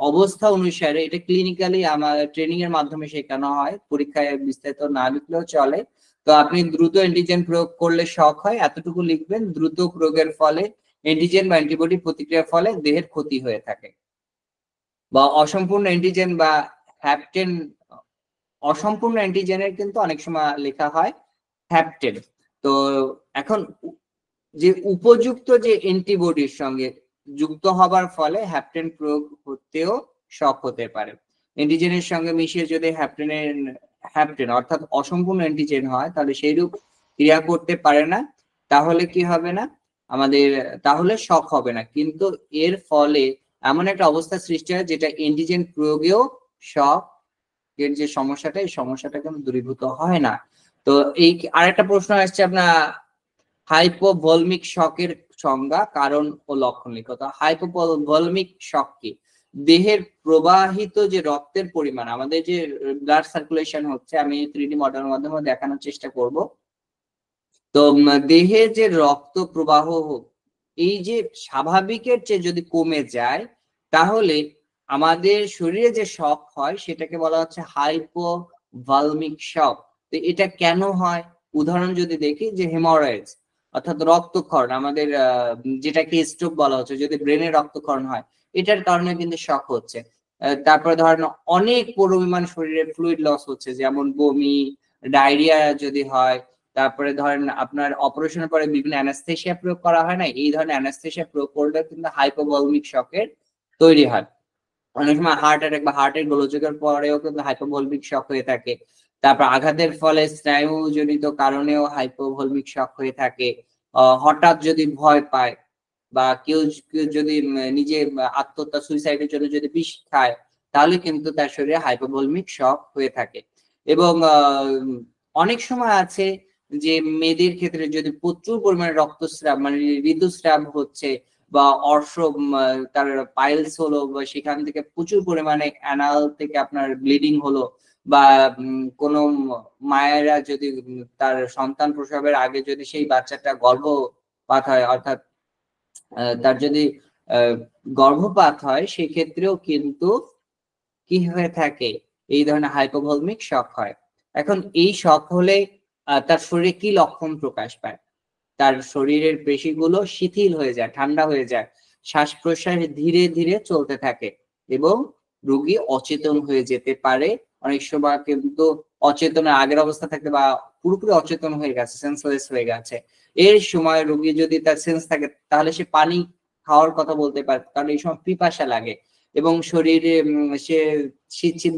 অবস্থা অনুসারে, এটা ক্লিনিক্যালি আমার ট্রেনিং এর মাধ্যমে শেখানো হয়, পরীক্ষায় বিস্তারিত না লিখলেও চলে। তো আপনি দ্রুত অ্যান্টিজেন প্রয়োগ করলে শক হয় এতটুকু লিখবেন। দ্রুত প্রয়োগের ফলে অ্যান্টিজেন বা অ্যান্টিবডি প্রতিক্রিয়ার ফলে দেহের ক্ষতি হয়ে থাকে। বা অসম্পূর্ণ অ্যান্টিজেন বা হ্যাপটেন, অসম্পূর্ণ অ্যান্টিজেনের কিন্তু অনেক সময় লেখা হয় হ্যাপটেন। তো এখন যে উপযুক্ত যে অ্যান্টিবডির সঙ্গে যুক্ত হবার ফলে হ্যাপটেন প্রয়োগ হতেও শক হতে পারে। অ্যান্টিজেনের সঙ্গে মিশিয়ে যদি হ্যাপটেন অর্থাৎ অসম্পূর্ণ অ্যান্টিজেন হয় তাহলে সেইরূপ ক্রিয়া করতে পারে না, তাহলে কি হবে না আমাদের, তাহলে শক হবে না। কিন্তু এর ফলে এমন একটা অবস্থা সৃষ্টি হয় যেটা অ্যান্টিজেন প্রয়োগেও শক এর যে সমস্যাটা, এই সমস্যাটা কিন্তু দূরীভূত হয় না। তো এই আরেকটা প্রশ্ন আসছে আপনার, হাইপোভলমিক শকের সংজ্ঞা, কারণ ও লক্ষণ লিখো। তো হাইপোভলমিক শক কি? দেহের প্রবাহিত যে রক্তের পরিমাণ, আমাদের যে ব্লাড সার্কুলেশন হচ্ছে, আমি 3D মডেলের মাধ্যমে দেখানোর চেষ্টা করব। তো দেহে যে রক্ত প্রবাহ এই যে স্বাভাবিকের চেয়ে যদি কমে যায় তাহলে আমাদের শরীরে যে শক হয় সেটাকে বলা হচ্ছে হাইপোভলমিক শক। তো এটা কেন হয়, উদাহরণ যদি দেখি যে হেমোরয়েডস অর্থাৎ রক্তক্ষরণ, আমাদের যেটাকে স্ট্রোক বলা হচ্ছে, যদি ব্রেনে রক্তক্ষরণ হয় এটার কারণে কিন্তু শক হচ্ছে। তারপরে ধরেন অনেক পরিমাণ শরীরে ফ্লুইড লস হচ্ছে, যেমন বমি, ডায়রিয়া যদি হয়। তারপরে ধরেন আপনার অপারেশনের পরে বিভিন্ন অ্যানাস্থেসিয়া প্রয়োগ করা হয় না, এই ধরনের অ্যানাস্থেসিয়া প্রয়োগ করলে কিন্তু হাইপোভলমিক শকের তৈরি হয়। অনেক সময় হার্ট অ্যাটাক বা হার্টের গোলযোগের পরেও কিন্তু হাইপোভলমিক শক হয়ে থাকে। তারপর আঘাতের ফলে স্নায়ুজনিত কারণেও হাইপোভলমিক শক হয়ে থাকে। হঠাৎ যদি ভয় পায় বা কেউ যদি নিজে আত্মহত্যা সুইসাইডের জন্য যদি বিষ খায় তাহলে কিন্তু তার শরীরে হাইপোভলমিক শক হয়ে থাকে। এবং অনেক সময় আছে যে মেয়েদের ক্ষেত্রে যদি প্রচুর পরিমাণে রক্তস্রাব মানে ঋতুস্রাব হচ্ছে বা অর্শ তার পাইলস হলো বা সেখান থেকে প্রচুর পরিমাণে অ্যানাল থেকে আপনার ব্লিডিং হলো বা কোনো মায়েরা যদি তার সন্তান প্রসবের আগে যদি সেই বাচ্চাটা গর্ভপাত হয় অর্থাৎ তার যদি গর্ভপাত হয় সেক্ষেত্রেও কিন্তু কি হয়ে থাকে এই ধরনের হাইপোভলমিক শক হয়। এখন এই শক হলে তার শরীরে কি লক্ষণ প্রকাশ পায়? তার শরীরের পেশিগুলো শিথিল হয়ে যায়, ঠান্ডা হয়ে যায়, শ্বাস প্রশ্বাস ধীরে ধীরে চলতে থাকে এবং রোগী অচেতন হয়ে যেতে পারে। অনেক সময় কিন্তু অচেতনের আগের অবস্থা থাকে বা পুরোপুরি অচেতন হয়ে গেছে, সেন্সলেস হয়ে গেছে। এর সময় রোগী যদি তার সেন্স থাকে তাহলে সে পানি খাওয়ার কথা বলতে পারে, কারণ এই সময় পিপাসা লাগে এবং শরীরে সে শীত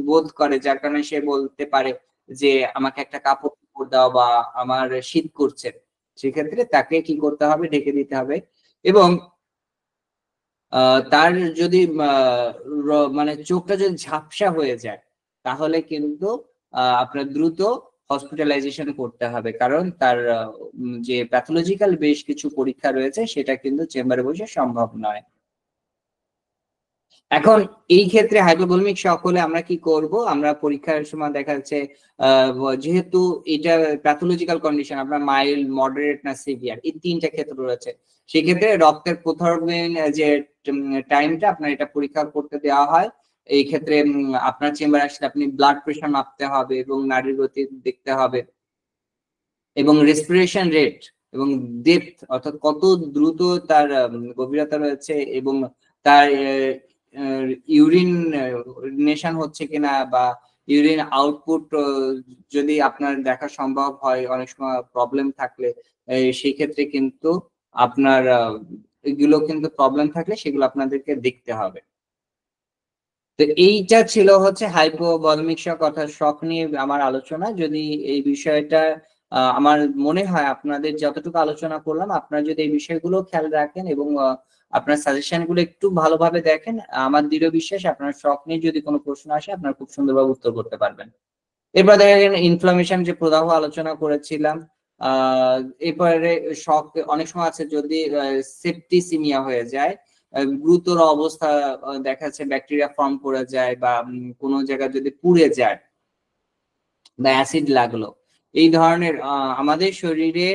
বোধ করে, যার কারণে সে বলতে পারে যে আমাকে একটা কাপড় দাও বা আমার শীত করছে। সেক্ষেত্রে তাকে কি করতে হবে? ঢেকে দিতে হবে। এবং তার যদি মানে চোখটা যদি ঝাপসা হয়ে যায় তাহলে কিন্তু আপনার দ্রুত হসপিটালাইজেশন করতে হবে, কারণ তার যে প্যাথোলজিক্যাল বেশ কিছু পরীক্ষা রয়েছে সেটা কিন্তু চেম্বারে বসে সম্ভব নয়। এখন এই ক্ষেত্রে হাইপোভলমিক শক হলে আমরা কি করব? আমরা পরীক্ষার সময় দেখা যাচ্ছে যেহেতু এটা প্যাথোলজিক্যাল কন্ডিশন, আপনার মাইল্ড, মডারেট না সিভিয়ার, এই তিনটা ক্ষেত্র রয়েছে। সেক্ষেত্রে রক্তের প্রথরবিহীন যে টাইমটা আপনার এটা পরীক্ষা করতে দেওয়া হয়। এই ক্ষেত্রে আপনার চেম্বারে আসলে আপনি ব্লাড প্রেশার মাপতে হবে এবং নাড়ির গতি দেখতে হবে এবং রেসপিরেশন রেট এবং ডেপথ অর্থাৎ কত দ্রুত তার গভীরতা রয়েছে এবং তার ইউরিনেশন হচ্ছে কিনা বা ইউরিন আউটপুট যদি আপনার দেখা সম্ভব হয়, অনেক সময় প্রবলেম থাকলে সেই ক্ষেত্রে কিন্তু আপনার এগুলো কিন্তু প্রবলেম থাকলে সেগুলো আপনাদেরকে দেখতে হবে। তো এইটা ছিল হচ্ছে হাইপোভলমিক শক অর্থাৎ শক নিয়ে আমার আলোচনা। যদি এই বিষয়টা আমার মনে হয় আপনাদের যতটুকু আলোচনা করলাম, আপনারা যদি এই বিষয়গুলো খেয়াল রাখেন এবং আপনার সাজেশন গুলো একটু ভালোভাবে দেখেন, আমার দৃঢ় বিশ্বাস আপনার শক নিয়ে যদি কোনো প্রশ্ন আসে আপনারা খুব সুন্দরভাবে উত্তর করতে পারবেন। এরপর দেখেন ইনফ্লামেশন যে প্রদাহ আলোচনা করেছিলাম, এরপরে শক অনেক সময় আছে যদি সেপ্টিসিমিয়া হয়ে যায়, গুরুতর অবস্থা দেখা যাচ্ছে ব্যাকটেরিয়া ফর্ম করে যায় বা কোনো জায়গায় যদি পুড়ে যায় বা অ্যাসিড লাগলো, এই ধরনের আমাদের শরীরে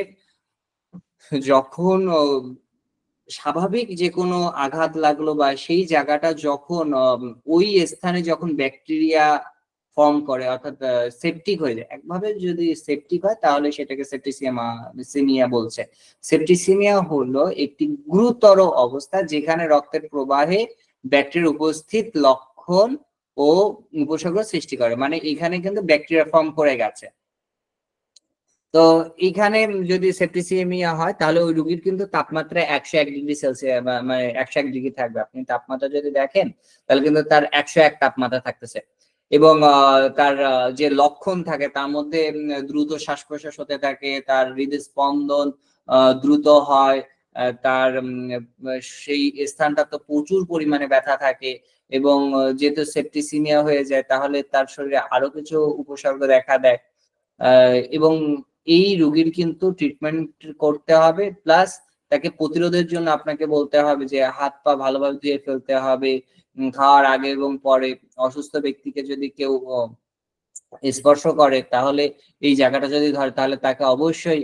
যখন স্বাভাবিক যে কোনো আঘাত লাগলো বা সেই জায়গাটা যখন ওই স্থানে যখন ব্যাকটেরিয়া ফর্ম করে অর্থাৎ সেপটিক হয়ে যায়, একভাবে যদি সেপটিক হয় তাহলে সেটাকে সেপ্টিসিমিয়া বলছে। সেপ্টিসিমিয়া হলো একটি গুরুতর অবস্থা যেখানে রক্তের প্রবাহে ব্যাকটেরিয়ার উপস্থিত লক্ষণ ও উপসর্গ সৃষ্টি করে, মানে এখানে কিন্তু ব্যাকটেরিয়া ফর্ম করে গেছে। তো এখানে যদি সেপ্টিসিমিয়া হয় তাহলে ওই রোগীর কিন্তু তাপমাত্রা 101°C মানে 101° থাকবে। আপনি তাপমাত্রা যদি দেখেন তাহলে কিন্তু তার 101 তাপমাত্রা থাকতেছে এবং তার যে লক্ষণ থাকে তার মধ্যে দ্রুত শ্বাস প্রশ্বাস হতে থাকে, তার হৃদস্পন্দন দ্রুত হয়, তার সেই স্থানটা তো প্রচুর পরিমাণে ব্যথা থাকে এবং যেহেতু সেপ্টিসিমিয়া হয়ে যায় তাহলে তার শরীরে আরো কিছু উপসর্গ দেখা দেয় এবং এই রোগীর কিন্তু ট্রিটমেন্ট করতে হবে, প্লাস তাকে প্রতিরোধের জন্য আপনাকে বলতে হবে যে হাত পা ভালোভাবে ধুয়ে ফেলতে হবে খাওয়ার আগে এবং পরে। অসুস্থ ব্যক্তিকে যদি কেউ স্পর্শ করে তাহলে এই জায়গাটা যদি ধরে তাহলে তাকে অবশ্যই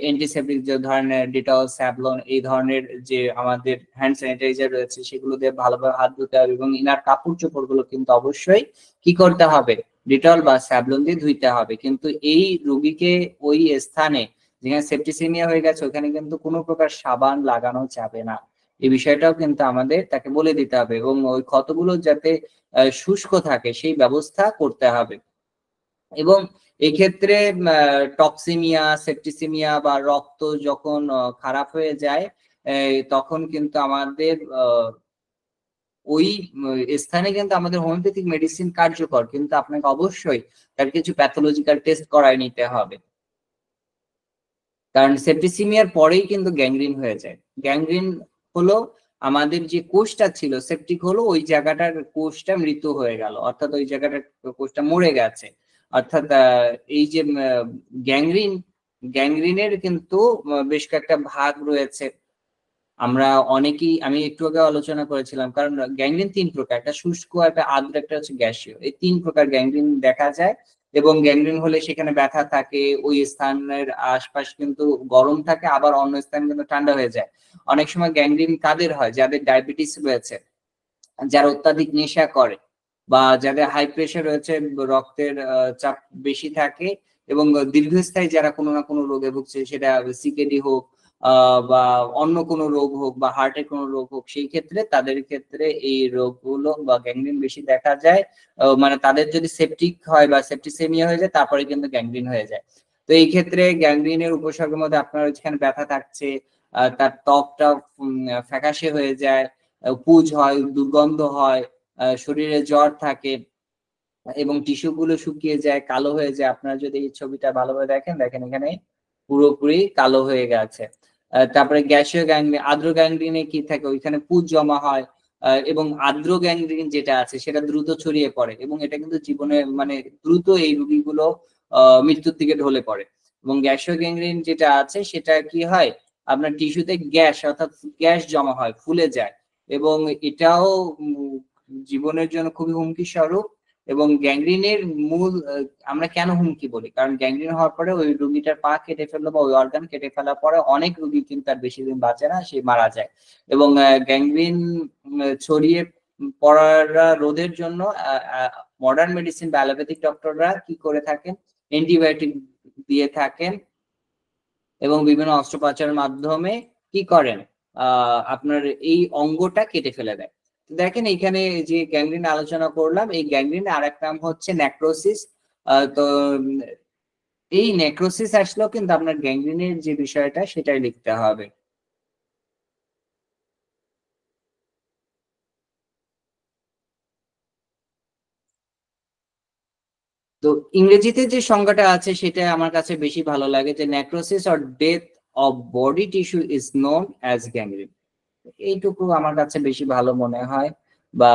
অ্যান্টিসেপটিক যে ধরনের ডিটল, স্যাভলন এই ধরনের যে আমাদের হ্যান্ড স্যানিটাইজার রয়েছে সেগুলো দিয়ে ভালোভাবে হাত ধুতে হবে এবং ইনার কাপড় চোপড় গুলো কিন্তু অবশ্যই কি করতে হবে? ডিটল বা স্যাভলন দিয়ে ধুইতে হবে। কিন্তু এই রোগীকে ওই স্থানে যেখানে সেপ্টিসিমিয়া হয়ে গেছে ওখানে কিন্তু কোনো প্রকার সাবান লাগানো যাবে না, এই বিষয়টাও কিন্তু আমাদের তাকে বলে দিতে হবে এবং ওই ক্ষতগুলো যাতে শুষ্ক থাকে সেই ব্যবস্থা করতে হবে। এবং এক্ষেত্রে টক্সিমিয়া, সেপ্টিসিমিয়া বা রক্ত যখন খারাপ হয়ে যায় তখন কিন্তু আমাদের ওই স্থানে কিন্তু আমাদের হোমিওপ্যাথিক মেডিসিন কার্যকর, কিন্তু আপনাকে অবশ্যই তার কিছু প্যাথোলজিক্যাল টেস্ট করায় নিতে হবে, কারণ সেপ্টিসিমিয়ার পরেই কিন্তু গ্যাংগ্রিন হয়ে যায়। গ্যাংগ্রিন হলো আমাদের যে কোষটা ছিল সেপ্টিক হলো ওই জায়গাটার কোষটা মৃত হয়ে গেল, অর্থাৎ ওই জায়গাটার কোষটা মরে গেছে, অর্থাৎ এই যে গ্যাংগ্রিনের কিন্তু বেশ কয়েকটা ভাগ রয়েছে। আমরা অনেকেই, আমি একটু আগে আলোচনা করেছিলাম, কারণ গ্যাংগ্রিন 3 প্রকার, একটা শুষ্ক, একটা আর্দ্র, একটা হচ্ছে গ্যাসীয়। এই 3 প্রকার গ্যাংগ্রিন দেখা যায়। এবং গ্যাংগ্রিন হলে সেখানে ব্যথা থাকে, ওই স্থানের আশপাশ কিন্তু গরম থাকে, আবার অন্য স্থান কিন্তু ঠান্ডা হয়ে যায়। অনেক সময় গ্যাংগ্রিন কাদের হয়? যাদের ডায়াবেটিস রয়েছে, যারা অত্যাধিক নেশা করে, বা যাদের হাই প্রেশার রয়েছে, রক্তের চাপ বেশি থাকে, এবং দীর্ঘস্থায়ী যারা কোনো না কোনো রোগে ভুগছে, সেটা সিকেডি হোক বা অন্য কোনো রোগ হোক, বা হার্টের কোনো রোগ হোক, সেই ক্ষেত্রে তাদের ক্ষেত্রে এই রোগগুলো বা গ্যাংগ্রিন বেশি দেখা যায়। মানে তাদের যদি সেপটিক হয় বা সেপ্টিসেমিয়া হয়ে যায়, তারপরে কিন্তু গ্যাংগ্রিন হয়ে যায়। তো এই ক্ষেত্রে গ্যাংগ্রিনের উপসর্গের মধ্যে আপনার যেখানে ব্যথা থাকছে, তার ত্বকটা ফ্যাকাশে হয়ে যায়, পুজ হয়, দুর্গন্ধ হয়, শরীরে জ্বর থাকে, এবং টিস্যু গুলো শুকিয়ে যায়, কালো হয়ে যায়। আপনারা যদি এই ছবিটা ভালোভাবে দেখেন, এখানে পুরোপুরি কালো হয়ে গেছে। তারপরে গ্যাসীয় গ্যাংগ্রিন, আর্দ্র গ্যাংগ্রিনে কি থাকে? ওইখানে পুজ জমা হয়, এবং আর্দ্র গ্যাংগ্রিন যেটা আছে সেটা দ্রুত ছড়িয়ে পড়ে, এবং এটা কিন্তু জীবনে মানে দ্রুত এই রোগীগুলো মৃত্যুর দিকে ঢলে পড়ে। এবং গ্যাসীয় গ্যাংগ্রিন যেটা আছে সেটা কি হয়? আপনার টিস্যুতে গ্যাস, অর্থাৎ গ্যাস জমা হয়, ফুলে যায়, এবং এটাও জীবনের জন্য খুবই হুমকি স্বরূপ। এবং গ্যাংগ্রিনের মূল আমরা কেন হুমকি বলি? কারণ গ্যাংগ্রিন হওয়ার পরে ওই রোগীটার পা কেটে ফেললো বা ওই অর্গান কেটে ফেলার পরে অনেক রোগী কিন্তু আর বেশি দিন বাঁচে না, সে মারা যায়। এবং গ্যাংগ্রিন ছড়িয়ে পড়ার রোধের জন্য মডার্ন মেডিসিন বা অ্যালোপ্যাথিক ডক্টররা কি করে থাকেন? অ্যান্টিবায়োটিক দিয়ে থাকেন, এবং বিভিন্ন অস্ত্রোপচারের মাধ্যমে কি করেন? আপনার এই অঙ্গটা কেটে ফেলে দেয়। দেখেন এখানে যে গ্যাংগ্রিন আলোচনা করলাম, এই গ্যাংগ্রিন আর এক নাম হচ্ছে নেক্রোসিস। তো এই নেক্রোসিস আসলেও কিন্তু আপনার গ্যাংগ্রিনের যে বিষয়টা সেটাই লিখতে হবে। তো ইংরেজিতে যে সংজ্ঞাটা আছে সেটা আমার কাছে বেশি ভালো লাগে, যে necrosis or death of body tissue is known as gangrene. এইটুকু আমার কাছে বেশি ভালো মনে হয়। বা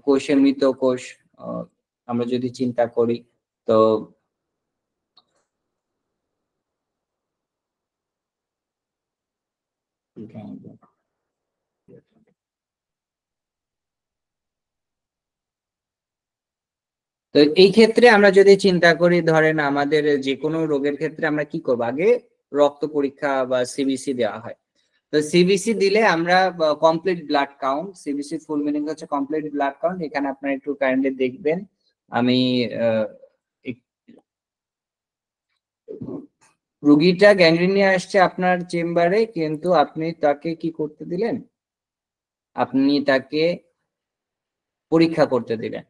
কোষের মৃত কোষ আমরা যদি চিন্তা করি, তো তো এই ক্ষেত্রে আমরা যদি চিন্তা করি, ধরেন আমাদের যে কোনো রোগের ক্ষেত্রে আমরা কি করবো? আগে রক্ত পরীক্ষা বা সিবিসি দেওয়া হয়। তো সিবিসি দিলে আমরা complete blood count, CBC full meaning হচ্ছে কমপ্লিট ব্লাড কাউন্ট। এখানে আপনারা একটু কাইন্ডলি দেখবেন, আমি রুগীটা গ্যাংগ্রিন নিয়ে আসছে আপনার চেম্বারে, কিন্তু আপনি তাকে কি করতে দিলেন? আপনি তাকে পরীক্ষা করতে দিলেন,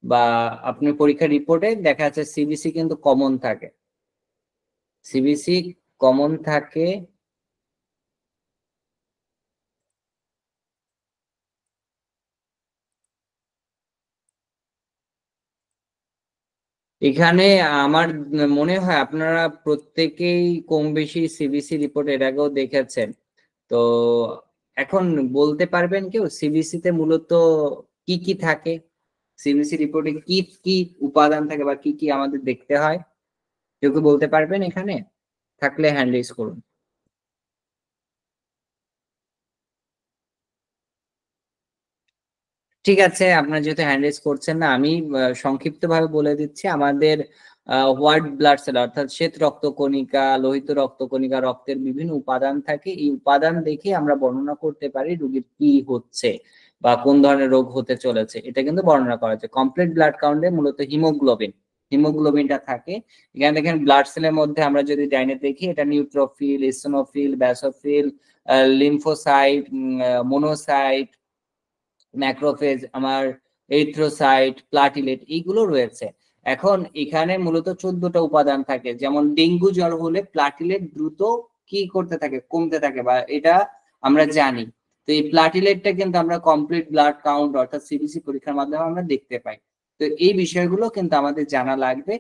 বা আপনি পরীক্ষার রিপোর্টে দেখা যাচ্ছে সিবিসি কিন্তু কমন থাকে, সিবিসি কমন থাকে। এখানে আমার মনে হয় আপনারা প্রত্যেকেই কম বেশি সিবিসি রিপোর্ট এর আগেও দেখেছেন। তো এখন বলতে পারবেন কেউ সিবিসি তে মূলত কি কি থাকে? সিবিসি রিপোর্টে কি কি উপাদান থাকে বা কি কি আমাদের দেখতে হয়? কেউ কি বলতে পারবেন এখানে? থাকলে হ্যান্ড রেজ করুন। ঠিক আছে, আপনার যেহেতু হ্যান্ড রেজ করছেন না, আমি সংক্ষিপ্ত ভাবে বলে দিচ্ছি। আমাদের হোয়াইট ব্লাড সেল, অর্থাৎ শ্বেত রক্তকণিকা, লোহিত রক্তকণিকা, রক্তের বিভিন্ন উপাদান থাকে। এই উপাদান দেখে আমরা বর্ণনা করতে পারি রোগীর কি হচ্ছে বা কোন ধরনের রোগ হতে চলেছে, এটা কিন্তু বর্ণনা করা যায়। কমপ্লিট ব্লাড কাউন্টে মূলত হিমোগ্লোবিনটা থাকে। এখানে দেখেন ব্লাড সেলের মধ্যে আমরা যদি ডাইনে দেখি, এটা neutrophil, eosinophil, ব্যাসোফিল, lymphocyte, monocyte, macrophage, আমার এরিথ্রোসাইট, প্লাটিলেট, এইগুলো রয়েছে। এখন এখানে মূলত 14টা উপাদান থাকে। যেমন ডেঙ্গু জ্বর হলে প্লাটিলেট দ্রুত কি করতে থাকে? কমতে থাকে, বা এটা আমরা জানি। তো এই প্লাটিলেটটা কিন্তু আমরা কমপ্লিট ব্লাড কাউন্ট অর্থাৎ সিবিসি পরীক্ষার মাধ্যমে আমরা দেখতে পাই। তো এই বিষয়গুলো কিন্তু আমাদের জানা লাগবে।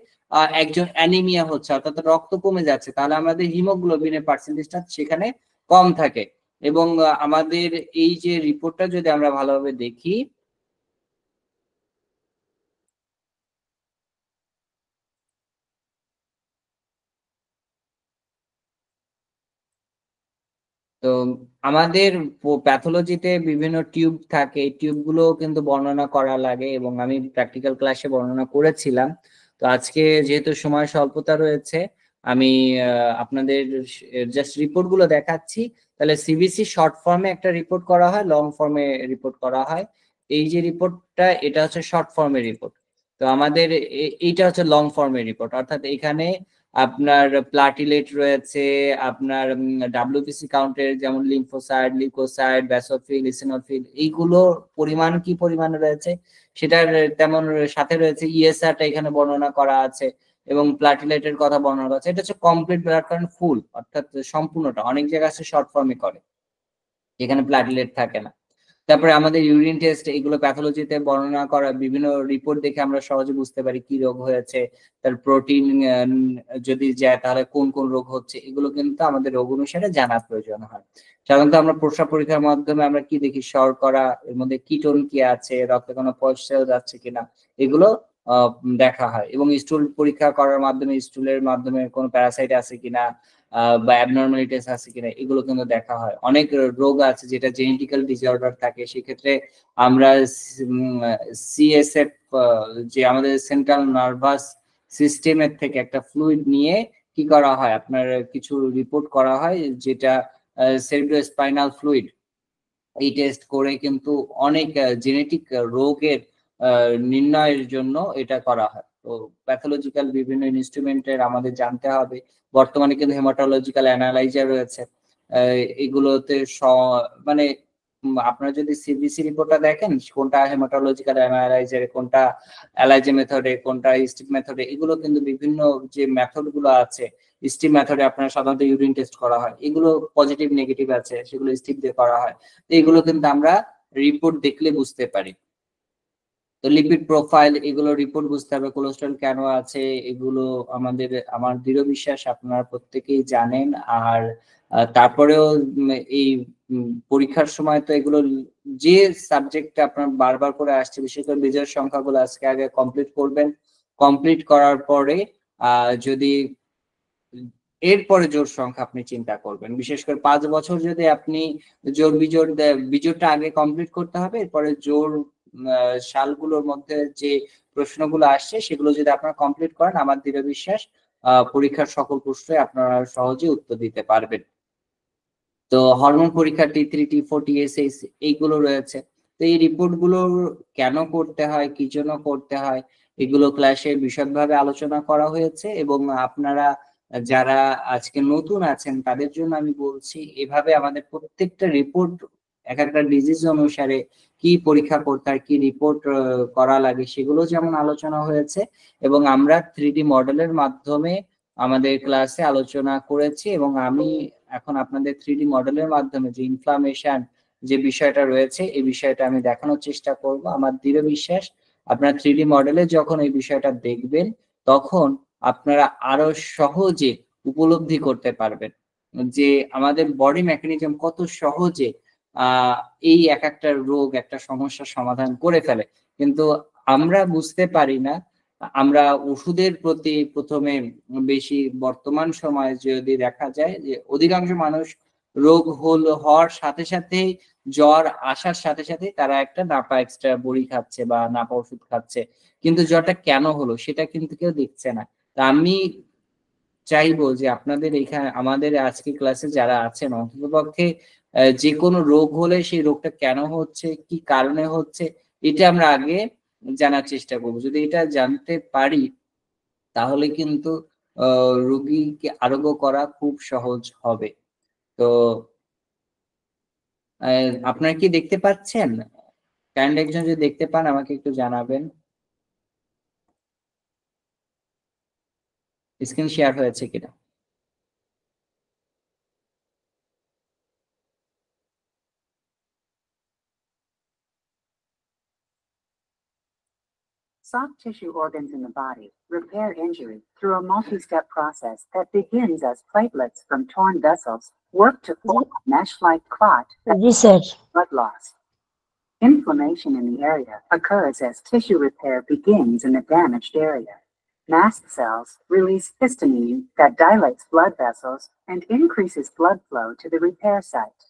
একজন অ্যানিমিয়া হচ্ছে, অর্থাৎ রক্ত কমে যাচ্ছে, তাহলে আমাদের হিমোগ্লোবিনের পার্সেন্টেজটা সেখানে কম থাকে। এবং আমাদের এই যে রিপোর্টটা যদি আমরা ভালোভাবে দেখি, তো আমাদের প্যাথোলজিতে বিভিন্ন টিউব থাকে, এই টিউবগুলো কিন্তু বর্ণনা করা লাগে এবং আমি প্র্যাকটিক্যাল ক্লাসে বর্ণনা করেছিলাম। তো আজকে যেহেতু সময় স্বল্পতা রয়েছে, আমি আপনাদের জাস্ট রিপোর্টগুলো দেখাচ্ছি। তাহলে সিবিসি শর্ট ফর্মে একটা রিপোর্ট করা হয়, লং ফর্মে রিপোর্ট করা হয়। এই যে রিপোর্টটা, এটা হচ্ছে শর্ট ফর্মের রিপোর্ট। তো আমাদের এইটা হচ্ছে লং ফর্মের রিপোর্ট, অর্থাৎ এখানে আপনার প্লাটিলেট রয়েছে, আপনার ডাব্লিউবিসি কাউন্টের যেমন লিম্ফোসাইট, লিউকোসাইট, ব্যাসোফিল, ইসিনোফিল, এইগুলোর পরিমাণ কি পরিমাণ রয়েছে সেটার তেমন সাথে রয়েছে ইএসআরটা এখানে বর্ণনা করা আছে এবং প্লাটিলেটের কথা বর্ণনা করা আছে। এটা হচ্ছে কমপ্লিট ব্লাড কাউন্ট ফুল, অর্থাৎ সম্পূর্ণটা। অনেক জায়গায় আছে শর্ট ফর্মে করে, যেখানে প্লাটিলেট থাকে না। তারপরে আমাদের ইউরিন টেস্ট, এগুলো প্যাথোলজিতে বর্ণনা করা, বিভিন্ন রিপোর্ট দেখে আমরা সহজে বুঝতে পারি কি রোগ হয়েছে, তার প্রোটিন যদি যায় তাহলে কোন কোন রোগ হচ্ছে, এগুলো কিন্তু আমাদের রোগ অনুসারে জানার প্রয়োজন হয়। সাধারণত আমরা প্রস্রাব পরীক্ষার মাধ্যমে আমরা কি দেখি, শর্করা, এর মধ্যে কিটোন কি আছে, রক্তে কোনো পয়সা যাচ্ছে কিনা, এগুলো দেখা হয়। এবং স্টুল পরীক্ষা করার মাধ্যমে, স্টুলের মাধ্যমে কোনো প্যারাসাইট আছে কিনা বা অ্যাবনর্মালিটিস আছে কিনা, এগুলো কিন্তু দেখা হয়। অনেক রোগ আছে যেটা জেনেটিক্যাল ডিসঅর্ডার থাকে, সেক্ষেত্রে আমরা সিএসএফ, যে আমাদের সেন্ট্রাল নার্ভাস সিস্টেমের থেকে একটা ফ্লুইড নিয়ে কি করা হয়, আপনার কিছু রিপোর্ট করা হয়, যেটা সেরিব্রোস্পাইনাল ফ্লুইড। এই টেস্ট করে কিন্তু অনেক জেনেটিক রোগের নির্ণয়ের জন্য এটা করা হয়। তো প্যাথোলজিক্যাল বিভিন্ন ইনস্ট্রুমেন্টের আমাদের জানতে হবে। বর্তমানে কিন্তু হেমাটোলজিক্যাল অ্যানালাইজার রয়েছে, এগুলোতে মানে আপনারা যদি সিবিসি রিপোর্টটা দেখেন, কোনটা হেমাটোলজিক্যাল অ্যানালাইজারে, কোনটা অ্যালাইজে মেথডে, কোনটা স্টিপ মেথডে, এগুলো কিন্তু বিভিন্ন যে মেথড গুলো আছে, স্টিপ মেথডে আপনার সাধারণত ইউরিন টেস্ট করা হয়, এগুলো পজিটিভ নেগেটিভ আছে, সেগুলো স্টিপ দিয়ে করা হয়। এগুলো কিন্তু আমরা রিপোর্ট দেখলে বুঝতে পারি। তো লিপিড প্রোফাইল, এগুলো রিপোর্ট বুঝতে হবে। কোলেস্টেরল কেন আছে, এগুলো আমার দৃঢ় বিশ্বাস আপনারা প্রত্যেকেই জানেন। আর তারপরেও এই পরীক্ষার সময় তো এগুলো যে সাবজেক্টটা আপনার বারবার করে আসছে, বিশেষ করে বিজয়ের সংখ্যাগুলো আজকে আগে কমপ্লিট করবেন। কমপ্লিট করার পরে যদি এরপরে জোর সংখ্যা আপনি চিন্তা করবেন, বিশেষ করে 5 বছর যদি আপনি জোর বিজোড়টা আগে কমপ্লিট করতে হবে, এরপরে জোর সালগুলোর মধ্যে যে প্রশ্নগুলো আসছে সেগুলো যদি আপনারা কমপ্লিট করেন, আমার দৃঢ় বিশ্বাস পরীক্ষার সকল প্রশ্নে আপনারা সহজে উত্তর দিতে পারবেন। তো হরমোন পরীক্ষা T3, T4, TSH এইগুলো রয়েছে। তো এই রিপোর্ট গুলো কেন করতে হয়, কি জন্য করতে হয়, এগুলো ক্লাসে বিশদভাবে আলোচনা করা হয়েছে। এবং আপনারা যারা আজকে নতুন আছেন তাদের জন্য আমি বলছি, এভাবে আমাদের প্রত্যেকটা রিপোর্ট এক একটা ডিজিজ অনুসারে কি পরীক্ষা করতে হয়, কি রিপোর্ট করা লাগে, সেগুলো যেমন আলোচনা হয়েছে। এবং আমরা 3D মডেলের মাধ্যমে আমাদের ক্লাসে আলোচনা করেছি। এবং আমি এখন আপনাদের 3D মডেলের মাধ্যমে যে ইনফ্লামেশন যে বিষয়টা রয়েছে, এই বিষয়টা আমি দেখানোর চেষ্টা করব। আমার দৃঢ় বিশ্বাস আপনারা 3D মডেলে যখন এই বিষয়টা দেখবেন, তখন আপনারা আরো সহজে উপলব্ধি করতে পারবেন যে আমাদের বডি মেকানিজম কত সহজে এই এক একটা রোগ, একটা সমস্যার সমাধান করে ফেলে। কিন্তু আমরা বুঝতে পারি না। আমরা ওষুধের প্রতি প্রথমে বেশি, বর্তমান সময়ে যদি দেখা যায় যে অধিকাংশ মানুষ রোগ হওয়ার সাথে সাথেই, জ্বর আসার সাথে সাথে তারা একটা নাপা এক্সট্রা বড়ি খাচ্ছে বা নাপা ওষুধ খাচ্ছে, কিন্তু জ্বরটা কেন হলো সেটা কিন্তু কেউ দেখছে না। তা আমি চাইবো যে আপনাদের এখানে আমাদের আজকে ক্লাসে যারা আছেন, অন্ততপক্ষে যে কোনো রোগ হলে সেই রোগটা কেন হচ্ছে, কি কারণে হচ্ছে, এটা আমরা আগে জানার চেষ্টা করবো। যদি এটা জানতে পারি তাহলে কিন্তু রোগীকে আরোগ্য করা খুব সহজ হবে। তো আপনারা কি দেখতে পাচ্ছেন? কাইন্ড একজন যদি দেখতে পান আমাকে একটু জানাবেন। স্ক্রিন শেয়ার হয়েছে কিনা? Soft tissue organs in the body repair injury through a multi-step process that begins as platelets from torn vessels work to form a mesh-like clot and blood loss. Inflammation in the area occurs as tissue repair begins in the damaged area. Mast cells release histamine that dilates blood vessels and increases blood flow to the repair site.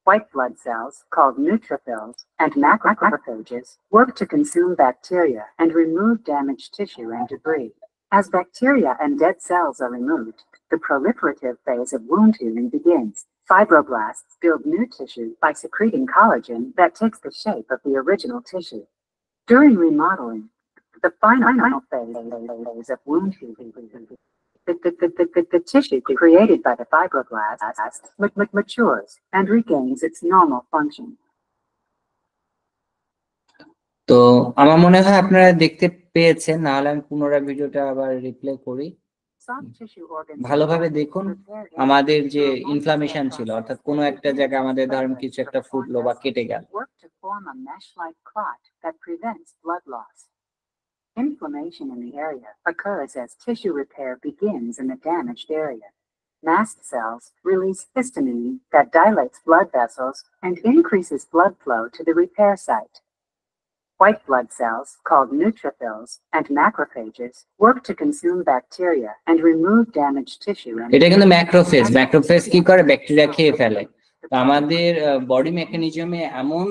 White blood cells, called neutrophils, and macrophages work to consume bacteria and remove damaged tissue and debris. As bacteria and dead cells are removed, the proliferative phase of wound healing begins. Fibroblasts build new tissue by secreting collagen that takes the shape of the original tissue. During remodeling, the final phase of wound healing, the tissue created by the fibroblasts matures and regains its normal function. তো আমার মনে হয় আপনারা দেখতে পেয়েছেন, নাহলে আমি পুনরায় ভিডিওটা আবার রিপ্লে করি। ভালোভাবে দেখুন, আমাদের যে ইনফ্লামেশন ছিল, অর্থাৎ কোনো একটা জায়গায় আমাদের ধরেন কিছু একটা ফুটলো বা কেটে গেল, Inflammation in the area occurs as tissue repair begins in the damaged area. Mast cells release histamine that dilates blood vessels and increases blood flow to the repair site. White blood cells, called neutrophils, and macrophages work to consume bacteria and remove damaged tissue. এটা কিন্তু macrophage. Macrophage কি করে? Bacteria খেয়ে ফেলে। আমাদের body মেকানিজমে এমন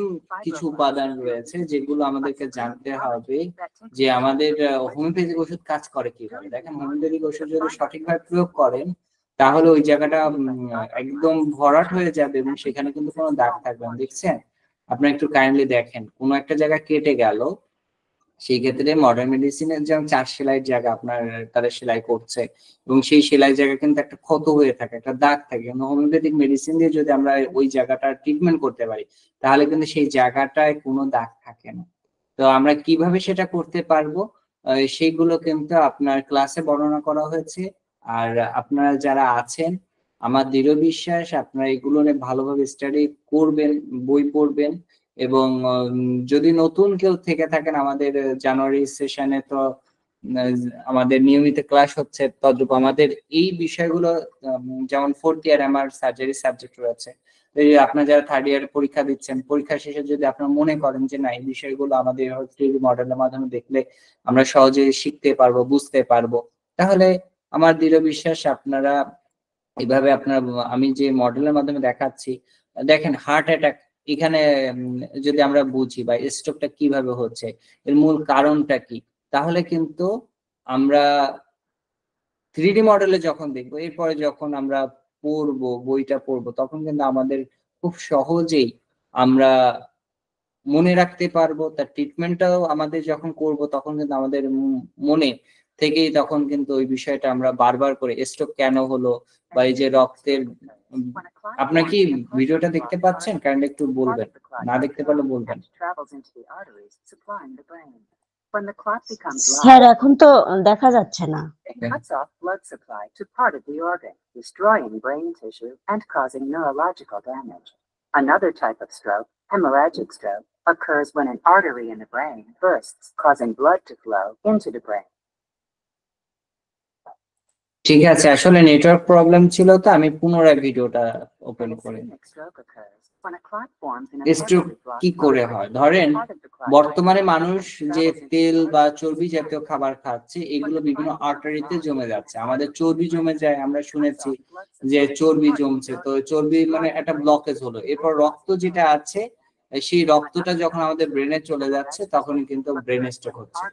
কিছু উপাদান রয়েছে যেগুলো আমাদেরকে জানতে হবে যে আমাদের হোমিওপ্যাথিক ওষুধ কাজ করে কিভাবে। দেখেন, হোমিওপ্যাথিক ওষুধ যদি সঠিকভাবে প্রয়োগ করেন তাহলে ওই জায়গাটা একদম ভরাট হয়ে যাবে এবং সেখানে কিন্তু কোনো দাগ থাকবে না। দেখছেন, আপনারা একটু কাইন্ডলি দেখেন, কোনো একটা জায়গা কেটে গেল, সেই ক্ষেত্রে মডার্ন মেডিসিনের যেমন 4 সেলাইয়ের জায়গা আপনার তারা সেলাই করছে এবং সেই সেলাই জায়গা কিন্তু একটা ক্ষত হয়ে থাকে, একটা দাগ থাকে। হোমিওপ্যাথিক মেডিসিন দিয়ে যদি আমরা ওই জায়গাটা ট্রিটমেন্ট করতে পারি তাহলে কিন্তু সেই জায়গাটায় কোনো দাগ থাকে না। তো আমরা কিভাবে সেটা করতে পারবো সেইগুলো কিন্তু আপনার ক্লাসে বর্ণনা করা হয়েছে। আর আপনারা যারা আছেন, আমার দৃঢ় বিশ্বাস আপনারা এগুলো নিয়ে ভালোভাবে স্টাডি করবেন, বই পড়বেন। এবং যদি নতুন কেউ থেকে থাকেন, আমাদের জানুয়ারি সেশনে তো আমাদের নিয়মিত ক্লাস হচ্ছে, তদ্রূপ আমাদের এই বিষয়গুলো যেমন 4th ইয়ার আমার সার্জারি সাবজেক্ট রয়েছে। আপনারা যারা 3rd ইয়ারে পরীক্ষা দিচ্ছেন, পরীক্ষা শেষে যদি আপনারা মনে করেন যে না, এই বিষয়গুলো আমাদের 3D মডেলের মাধ্যমে দেখলে আমরা সহজে শিখতে পারবো, বুঝতে পারবো, তাহলে আমার দৃঢ় বিশ্বাস আপনারা এইভাবে আমি যে মডেলের মাধ্যমে দেখাচ্ছি, দেখেন হার্ট অ্যাটাক এখানে যদি আমরা বুঝি বা স্ট্রোকটা কিভাবে হচ্ছে, এর মূল কারণটা কি, তাহলে কিন্তু আমরা 3D মডেলে যখন দেখবো, এরপরে যখন আমরা পড়বো, বইটা পড়বো, তখন কিন্তু আমাদের খুব সহজেই আমরা মনে রাখতে পারবো। তার ট্রিটমেন্টটাও আমাদের যখন করব তখন কিন্তু আমাদের মনে থেকেই তখন কিন্তু ওই বিষয়টা আমরা বারবার করে স্ট্রোক কেন হলো বা এই যে রক্তের, আপনারা কি ভিডিওটা দেখতে পাচ্ছেন? কাইন্ডলি একটু বলবেন, না দেখতে পারলে বলবেন। স্যার এখন তো দেখা যাচ্ছে না। Cuts off blood supply to part of the organ, destroying brain tissue and causing neurological damage. Another type of stroke, hemorrhagic stroke, occurs when an artery in the brain bursts, causing blood to flow into the brain. ঠিক আছে, আসলে network problem ছিল, তো আমি পুনরায় ভিডিওটা open করি। Stroke কি করে হয়? ধরেন বর্তমানে মানুষ যে তেল বা চর্বি জাতীয় খাবার খাচ্ছে, এগুলো বিভিন্ন আর্টারিতে জমে যাচ্ছে। আমাদের চর্বি জমে যায়, আমরা শুনেছি যে চর্বি জমছে, তো চর্বি মানে একটা ব্লকেজ হলো। এরপর রক্ত যেটা আছে, সেই রক্তটা যখন আমাদের ব্রেনে চলে যাচ্ছে তখনই কিন্তু ব্রেন স্ট্রোক হচ্ছে।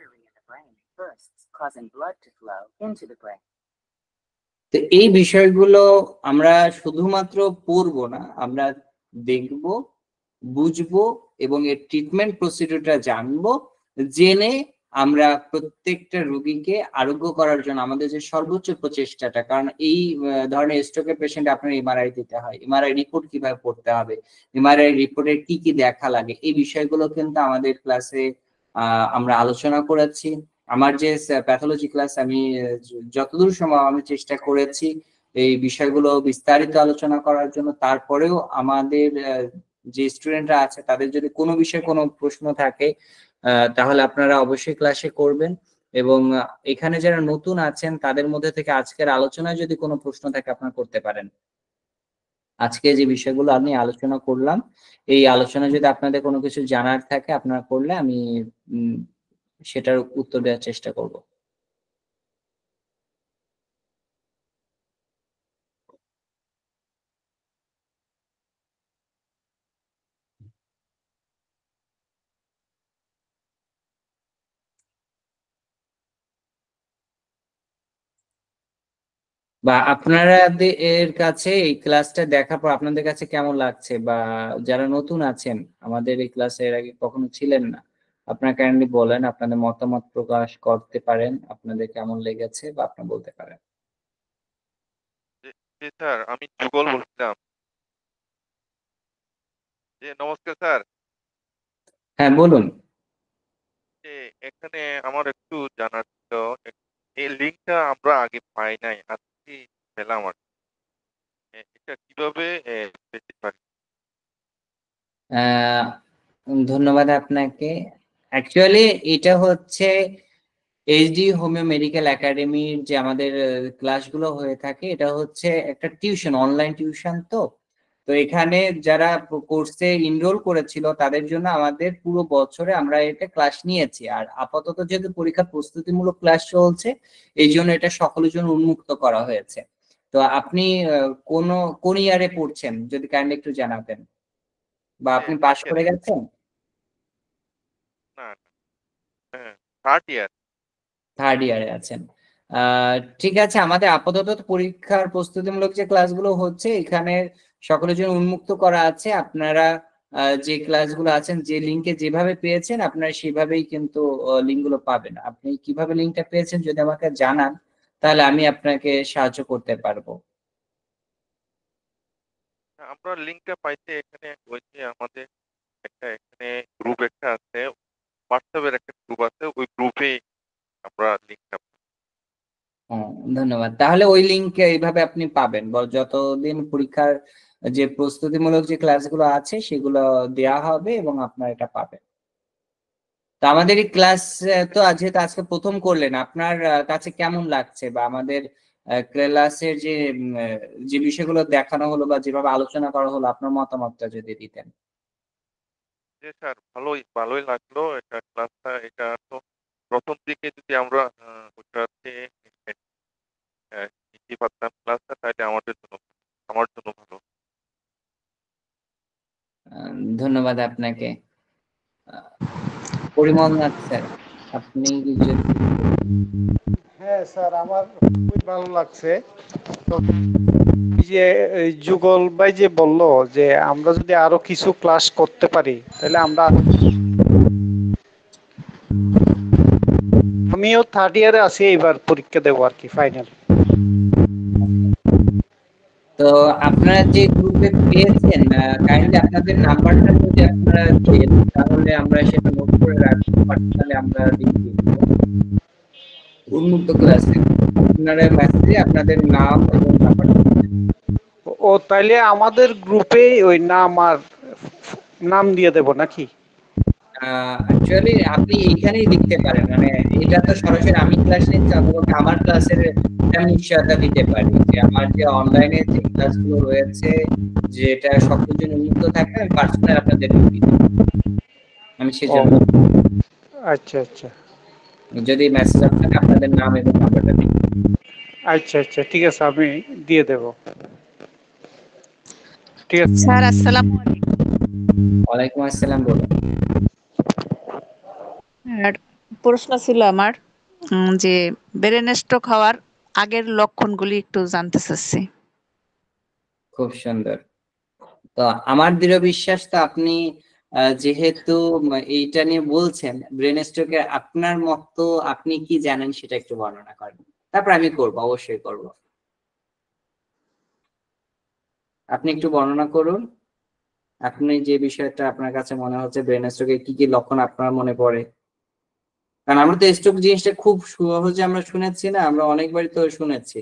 তো এই বিষয়গুলো আমরা শুধুমাত্র পড়বো না, আমরা দেখবো, বুঝবো এবং এর ট্রিটমেন্ট প্রসিডিউরটা জানবো। জেনে আমরা প্রত্যেকটা রোগীকে আরোগ্য করার জন্য আমাদের যে সর্বোচ্চ প্রচেষ্টাটা, কারণ এই ধরনের স্ট্রোকের পেশেন্ট আপনার এমআরআই দিতে হয়, এমআরআই রিপোর্ট কিভাবে পড়তে হবে, এমআরআই রিপোর্টের কি কি দেখা লাগে, এই বিষয়গুলো কিন্তু আমাদের ক্লাসে আমরা আলোচনা করেছি। আমার যে প্যাথোলজি ক্লাস, আমি যতদূর সম্ভব আমি চেষ্টা করেছি এই বিষয়গুলো বিস্তারিত আলোচনা করার জন্য। তারপরেও আমাদের যে স্টুডেন্টরা আছে তাদের যদি কোনো বিষয়ে কোনো প্রশ্ন থাকে তাহলে আপনারা অবশ্যই ক্লাসে করবেন। এবং এখানে যারা নতুন আছেন তাদের মধ্যে থেকে আজকের আলোচনায় যদি কোনো প্রশ্ন থাকে আপনারা করতে পারেন। আজকে যে বিষয়গুলো আমি আলোচনা করলাম, এই আলোচনা যদি আপনাদের কোনো কিছু জানার থাকে আপনারা করলে আমি সেটার উত্তর দেওয়ার চেষ্টা করব। বা আপনারা এর কাছে এই ক্লাসটা দেখার পর আপনাদের কাছে কেমন লাগছে, বা যারা নতুন আছেন আমাদের এই ক্লাসে এর আগে কখনো ছিলেন না, আপনারা কাইন্ডলি বলেন, আপনাদের মতামত প্রকাশ করতে পারেন, আপনাদের কেমন লেগেছে বা আপনি বলতে পারেন। জি, জি স্যার, আমি যুগল বলছিলাম। জি, নমস্কার স্যার। হ্যাঁ, বলুন। যে এখানে আমার একটু জানার ছিল, এই লিঙ্কটা আমরা আগে পাই নাই, আজকে পেলাম আর কি। এটা কিভাবে পেতে পারি? আহ ধন্যবাদ আপনাকে। অ্যাকচুয়ালি এটা হচ্ছে এইচডি হোমিও মেডিকেল একাডেমির যে আমাদের ক্লাসগুলো হয়ে থাকে, এটা হচ্ছে একটা টিউশন, অনলাইন টিউশন। তো তো এখানে যারা কোর্সে ইনরোল করেছিল তাদের জন্য আমাদের পুরো বছরে আমরা এটা ক্লাস নিয়েছি, আর আপাতত যেহেতু পরীক্ষার প্রস্তুতিমূলক ক্লাস চলছে, এই জন্য এটা সকলের জন্য উন্মুক্ত করা হয়েছে। তো আপনি কোন কোন ইয়ারে পড়ছেন যদি কাইন্ডলি একটু জানাতেন, বা আপনি পাশ করে গেছেন? না, না, হ্যাঁ, থার্ড ইয়ার। থার্ড ইয়ারে আছেন। ঠিক আছে, আমাদের আপাতত পরীক্ষার প্রস্তুতিমূলক যে ক্লাসগুলো হচ্ছে এখানে সকলের জন্য উন্মুক্ত করা আছে। আপনারা যে ক্লাসগুলো আছেন, যে লিঙ্কে যেভাবে পেয়েছেন আপনারা সেভাবেই কিন্তু লিঙ্কগুলো পাবেন। আপনি কিভাবে লিঙ্কটা পেয়েছেন যদি আমাকে জানান, তাহলে আমি আপনাকে সাহায্য করতে পারবো। আমরা লিঙ্কটা পাইতে এখানে ওই যে আমাদের একটা এখানে গ্রুপ একটা আছে, হোয়াটসঅ্যাপের একটা গ্রুপ আছে, ওই গ্রুপে আমরা লিঙ্কটা। হ্যাঁ, ধন্যবাদ। তাহলে ওই লিঙ্ক এইভাবে আপনি পাবেন, যতদিন পরীক্ষার যে প্রস্তুতিমূলক যে ক্লাসগুলো আছে সেগুলো দেয়া হবে এবং আপনারা এটা পাবেন। তো আমাদের এই ক্লাস তো যেহেতু আজকে প্রথম করলেন, আপনার কাছে কেমন লাগছে, বা আমাদের ক্লাসের যে যে বিষয়গুলো দেখানো হলো বা যেভাবে আলোচনা করা হলো, আপনার মতামতটা যদি দিতেন। যে স্যার, ভালোই ভালোই লাগলো এটা ক্লাসটা। এটা তো প্রথম দিকে যদি আমরা ওটাতে নিতে পারতাম ক্লাসটা, তাহলে আমাদের জন্য, আমার জন্য ভালো। ধন্যবাদ আপনাকে। পরিমল নাথ স্যার, আপনি যদি হ্যাঁ স্যার, আমার খুবই ভালো লাগছে। তো এই যে এই যুগল ভাই যে বললো যে আমরা যদি আরো কিছু ক্লাস করতে পারি তাহলে আমিও থার্ড ইয়ারে আছি, এবার পরীক্ষা দেবো আর কি, ফাইনাল। তো আপনারা যে গ্রুপে পেয়েছেন, কাইন্ডলি আপনাদের নাম্বারটা যদি আপনারা দেন তাহলে আমরা সেটা নোট করে রাখবো, পার্সোনালি আমরা লিংক দিয়ে দিব উন্মুক্ত ক্লাসে। আপনারা মেসেজে আপনাদের নাম এবং নাম্বারটা দিবেন। ও তাইলে আমাদের গ্রুপে ওই নাম আর নাম দিয়ে দেব নাকি? অ্যাকচুয়ালি আপনি এইখানেই লিখতে পারেন, মানে এটা তো সরাসরি আমি ক্লাস নিচ্ছি অথবা আমার ক্লাসের আমি নিশ্চয়তা দিতে পারি যে আমার যে অনলাইনে যে ক্লাসগুলো রয়েছে, যেটা সকলের জন্য উন্মুক্ত থাকবে, আমি পার্সোনাল আপনাদের লিংক দিতে পারি। আমি ও সেজন্য আচ্ছা আচ্ছা যদি মেসেজ আপনাকে আপনাদের নাম এবং নাম্বারটা দিই। আচ্ছা আচ্ছা, ঠিক আছে, আমি দিয়ে দেব। ঠিক আছে। স্যার আসসালামু আলাইকুম। ওয়ালাইকুম আসসালাম, বলুন। আর প্রশ্ন ছিল আমার, যে ব্রেন স্ট্রোক হওয়ার আগের লক্ষণগুলি একটু জানতে চাচ্ছি। খুব সুন্দর। তো আমার দৃঢ় বিশ্বাস, তো আপনি যেহেতু এইটা নিয়ে বলছেন ব্রেন স্ট্রোকের, আপনার মতো আপনি কি জানেন সেটা একটু বর্ণনা করেন, তারপর আমি করব, অবশ্যই করব। আপনি একটু বর্ণনা করুন, আপনি যে বিষয়টা আপনার কাছে মনে হচ্ছে ব্রেন স্ট্রোকের কি কি লক্ষণ আপনার মনে পড়ে। কারণ আমরা তো স্ট্রোক জিনিসটা খুব সহজে আমরা শুনেছি না, আমরা অনেকবারই তো শুনেছি।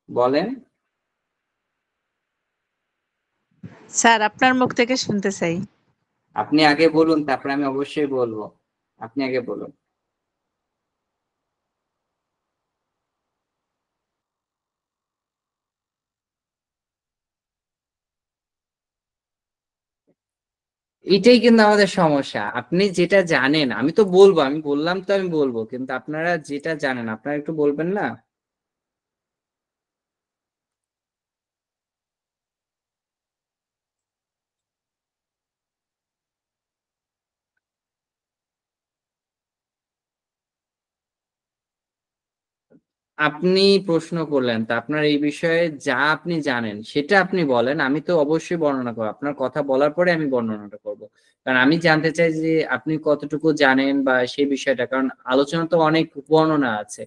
বলেন। স্যার আপনার মুখ থেকে শুনতে চাই। আপনি আগে বলুন, তারপরে আমি অবশ্যই বলবো। আপনি আগে বলুন। এটাই কিন্তু আমাদের সমস্যা, আপনি যেটা জানেন আমি তো বলবো, আমি বললাম তো আমি বলবো, কিন্তু আপনারা যেটা জানেন আপনারা একটু বলবেন না। আপনি প্রশ্ন করলেন, তা আপনার এই বিষয়ে যা আপনি জানেন সেটা আপনি বলেন, আমি তো অবশ্যই বর্ণনা করবো। আপনার কথা বলার পরে আমি বর্ণনাটা করব, কারণ আমি জানতে চাই যে আপনি কতটুকু জানেন বা সেই বিষয়টা, কারণ আলোচনা তো অনেক বর্ণনা আছে।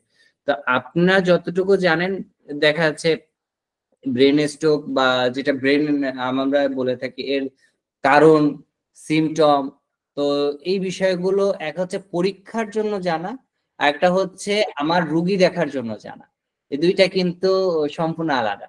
তো আপনার যতটুকু জানেন, দেখা যাচ্ছে ব্রেন স্ট্রোক বা যেটা ব্রেন আমরা বলে থাকি, এর কারণ, সিমটম, তো এই বিষয়গুলো এক হচ্ছে পরীক্ষার জন্য জানা, আর একটা হচ্ছে আমার রুগী দেখার জন্য জানা। এই দুইটা কিন্তু সম্পূর্ণ আলাদা।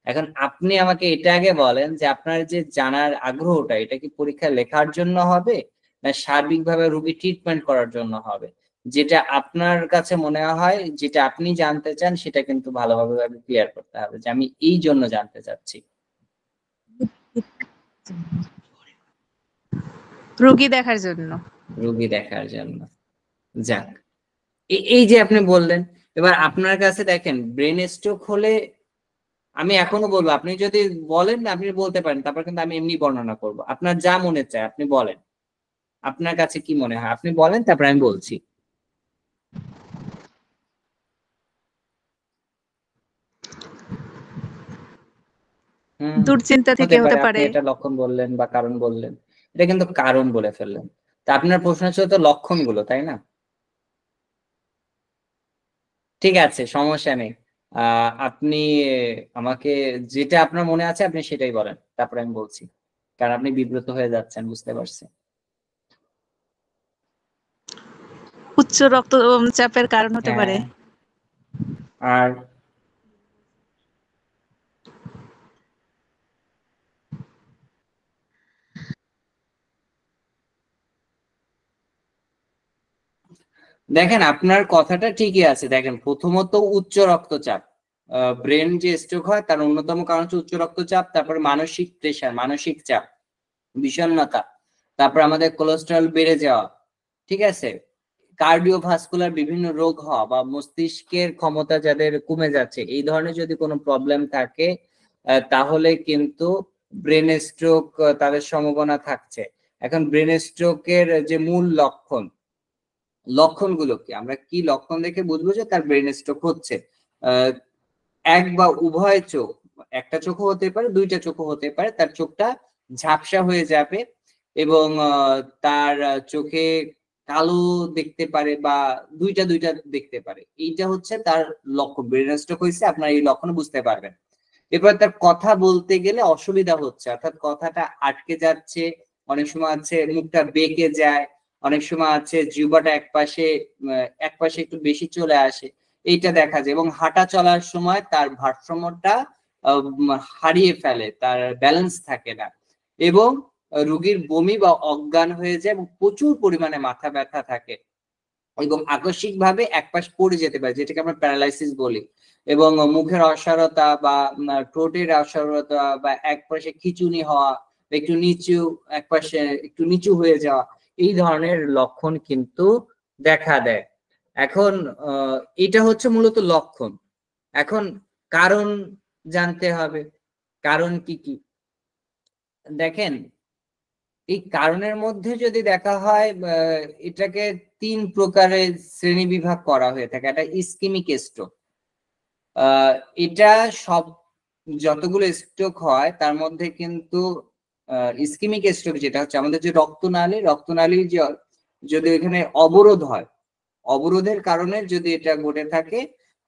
এখন আপনি আমাকে এটা আগে বলেন যে আপনার যে জানার আগ্রহটা, এটা কি পরীক্ষা লেখার জন্য হবে না সার্বিকভাবে রুগী ট্রিটমেন্ট করার জন্য হবে? যেটা আপনার কাছে মনে হয়, যেটা আপনি জানতে চান, সেটা কিন্তু ভালোভাবে ক্লিয়ার করতে হবে যে আমি এই জন্য জানতে চাচ্ছি। রোগী দেখার জন্য। রুগী দেখার জন্য। যাক, এই যে আপনি বললেন, এবার আপনার কাছে দেখেন ব্রেন স্ট্রোক হলে আমি এখনো বলবো, আপনি যদি বলেন আপনি বলতে পারেন, তারপর কিন্তু আমি এমনি বর্ণনা করব, আপনার যা মনে চায় আপনি বলেন, আপনার কাছে কি মনে হয় আপনি বলেন, তারপর আমি বলছি। দুশ্চিন্তা থেকে হতে হতে পারে, আপনি পারে। এটা লক্ষণ বললেন বা কারণ বললেন, এটা কিন্তু কারণ বলে ফেললেন। তা আপনার প্রশ্ন ছিল তো লক্ষণগুলো, তাই না? ঠিক আছে, সমস্যা নেই। আপনি আমাকে যেটা আপনার মনে আছে আপনি সেটাই বলেন, তারপরে আমি বলছি, কারণ আপনি বিব্রত হয়ে যাচ্ছেন, বুঝতে পারছি। উচ্চ রক্তচাপের কারণ হতে পারে। হ্যাঁ, আর দেখেন আপনার কথাটা ঠিকই আছে। দেখেন, প্রথমত উচ্চ রক্তচাপ, ব্রেন যে স্ট্রোক হয় তার অন্যতম কারণ হচ্ছে উচ্চ রক্তচাপ, তারপর মানসিক প্রেশার, মানসিক চাপ, বিষণ্ণতা, তারপর আমাদের কোলেস্টেরল বেড়ে যাওয়া, ঠিক আছে, কার্ডিওভাস্কুলার বিভিন্ন রোগ হওয়া বা মস্তিষ্কের ক্ষমতা যাদের কমে যাচ্ছে, এই ধরনের যদি কোনো প্রবলেম থাকে, তাহলে কিন্তু ব্রেন স্ট্রোক তাদের সম্ভাবনা থাকছে। এখন ব্রেন স্ট্রোকের যে মূল লক্ষণগুলো কি, আমরা কি লক্ষণ দেখে বুঝবো যে তার ব্রেন স্ট্রোক হচ্ছে? এক বা উভয় চোখ, একটা চোখও হতে পারে, দুইটা চোখও হতে পারে, তার চোখটা ঝাপসা হয়ে যাবে এবং তার চোখে কালো দেখতে পারে বা দুইটা দুইটা দেখতে পারে, এইটা হচ্ছে তার লক্ষণ। ব্রেন স্ট্রোক হয়েছে, আপনার এই লক্ষণ বুঝতে পারবেন। এবার তার কথা বলতে গেলে অসুবিধা হচ্ছে, অর্থাৎ কথাটা আটকে যাচ্ছে, অনেক সময় আছে মুখটা বেঁকে যায়, অনেক সময় আছে জিহ্বাটা একপাশে একটু বেশি চলে আসে, এইটা দেখা যায়। এবং হাঁটা চলার সময় তার ভারসাম্যটা হারিয়ে ফেলে, তার ব্যালেন্স থাকে না, এবং রোগীর বমি বা অজ্ঞান হয়ে যায়, এবং প্রচুর পরিমাণে মাথা ব্যথা থাকে, এবং আকস্মিকভাবে একপাশ পড়ে যেতে পারে, যেটাকে আমরা প্যারালাইসিস বলি। এবং মুখের অসাড়তা বা ঠোঁটের অসাড়তা বা একপাশে খিঁচুনি হওয়া, একটু নিচু, একপাশে একটু নিচু হয়ে যাওয়া, এই ধরনের লক্ষণ কিন্তু দেখা দেয়। এখন এটা হচ্ছে মূলত লক্ষণ। এখন কারণ জানতে হবে, কারণ কি কি। দেখেন, এই কারণের মধ্যে যদি দেখা হয়, এটাকে 3 প্রকারের শ্রেণী বিভাগ করা হয়ে থাকে। একটা ইসকেমিক স্ট্রোক, এটা সব যতগুলো স্ট্রোক হয় তার মধ্যে কিন্তু ইসকেমিক স্ট্রোক যেটা হচ্ছে আমাদের যে রক্তনালী যদি এখানে অবরোধ হয়, অবরোধের কারণে যদি এটা ঘটে থাকে,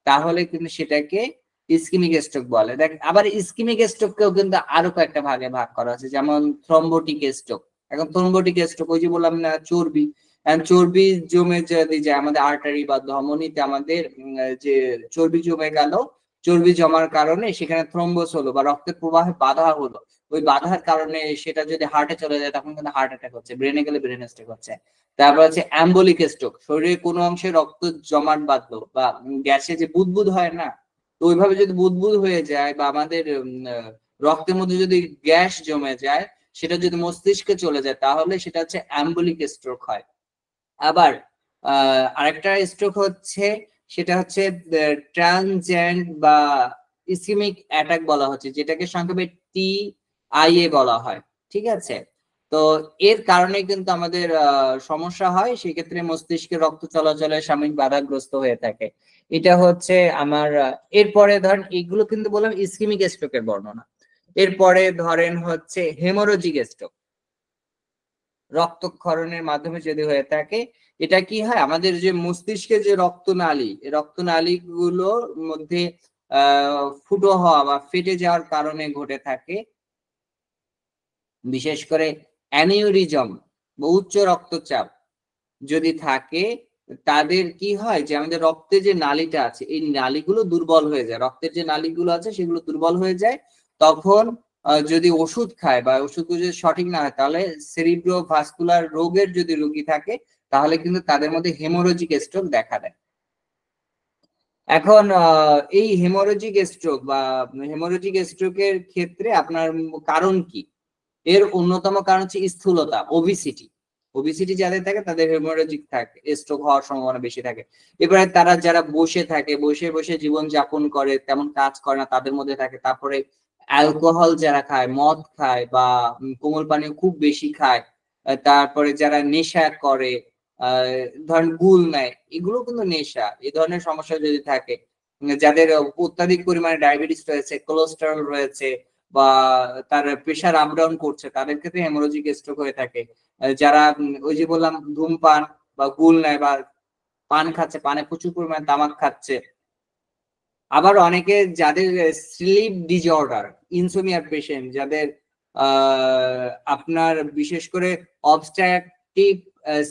তাহলে কিন্তু সেটাকে ইসকেমিক স্ট্রোক বলে। দেখ, আবার ইসকেমিক স্ট্রোককেও কিন্তু আরো কয়েকটা ভাগে ভাগ করা আছে, যেমন থ্রম্বোটিক স্ট্রোক। এখন থ্রম্বোটিক স্ট্রোক, ওই যে বললাম না চর্বি, চর্বি জমে যদি যায় আমাদের আর্টারি বা ধমনীতে, আমাদের যে চর্বি জমে গেল, চর্বি জমার কারণে সেখানে থ্রম্বোস হলো বা রক্তের প্রবাহে বাধা হলো, ওই বাধার কারণে সেটা যদি হার্টে চলে যায় তখন কিন্তু হার্ট অ্যাটাক হচ্ছে, ব্রেনে গেলে ব্রেন স্ট্রোক হচ্ছে। তারপর হচ্ছে অ্যাম্বলিক স্ট্রোক, শরীরের কোনো অংশে রক্ত জমাট বাঁধলো বা গ্যাসে যে বুদবুদ হয় না, তো ওইভাবে যদি বুদবুদ হয়ে যায় বা আমাদের রক্তের মধ্যে যদি গ্যাস জমে যায়, সেটা যদি মস্তিষ্কে চলে যায়, তাহলে সেটা হচ্ছে অ্যাম্বলিক স্ট্রোক হয়। আবার আরেকটা স্ট্রোক হচ্ছে, সেটা হচ্ছে ট্রানজিয়েন্ট বা ইসকেমিক অ্যাটাক বলা হচ্ছে, যেটাকে সংক্ষেপে TIA বলা হয়, ঠিক আছে। তো এর কারণে কিন্তু আমাদের সমস্যা হয়, সেক্ষেত্রে মস্তিষ্কে রক্ত চলাচলে সাময়িক বাধাগ্রস্ত হয়ে থাকে। এটা হচ্ছে আমার এরপরে ধরেন এইগুলো কিন্তু বললাম ইসকেমিক স্ট্রোকের বর্ণনা। এরপরে ধরেন হচ্ছে হেমোরোজিক স্ট্রোক, রক্তক্ষরণের মাধ্যমে যদি হয়ে থাকে, এটা কি হয় আমাদের যে মস্তিষ্কে যে রক্তনালী, রক্তনালী গুলোর মধ্যে ফুটো হওয়া বা ফেটে যাওয়ার কারণে ঘটে থাকে। বিশেষ করে অ্যানিউরিজম বা উচ্চ রক্তচাপ যদি থাকে, তাদের কি হয় যে আমাদের রক্তে যে নালীটা আছে এই নালীগুলো দুর্বল হয়ে যায়, রক্তের যে নালীগুলো আছে সেগুলো দুর্বল হয়ে যায়। তখন যদি ওষুধ খায় বা ওষুধগুলো যদি সঠিক না হয়, তাহলে সেরিব্রোভাস্কুলার রোগের যদি রোগী থাকে তাহলে কিন্তু তাদের মধ্যে হেমোরোজিক স্ট্রোক দেখা দেয়। এখন এই হেমোরোজিক স্ট্রোক বা হেমোরোজিক স্ট্রোকের ক্ষেত্রে আপনার কারণ কি? এর অন্যতম কারণ হচ্ছে স্থূলতা, ওবিসিটি। ওবিসিটি যাদের থাকে তাদের হেমোরোজিক থাকে, স্ট্রোক হওয়ার সম্ভাবনা বেশি থাকে। এবারে তারা যারা বসে থাকে, বসে বসে জীবন যাপন করে, তেমন কাজ করে না, তাদের মধ্যে থাকে। তারপরে অ্যালকোহল যারা খায়, মদ খায় বা কোমল পানীয় খুব বেশি খায়, তারপরে যারা নেশা করে, ধরেন গুল নেয়, এগুলো কিন্তু নেশা। এই ধরনের সমস্যা যদি থাকে, যাদের অত্যাধিক পরিমাণে ডায়াবেটিস রয়েছে, কোলেস্টেরল রয়েছে বা তার প্রেশার আপ ডাউন করছে, তাদের ক্ষেত্রে হেমোরোজিক স্ট্রোক হয়ে থাকে। যারা ওই যে বললাম ধূমপান বা গুল নেয় বা পান খাচ্ছে, পানে প্রচুর পরিমাণে তামাক খাচ্ছে। আবার অনেকে যাদের স্লিপ ডিসঅর্ডার, ইনসোমিয়ার পেশেন্ট, যাদের আপনার বিশেষ করে অবস্ট্রাকটিভ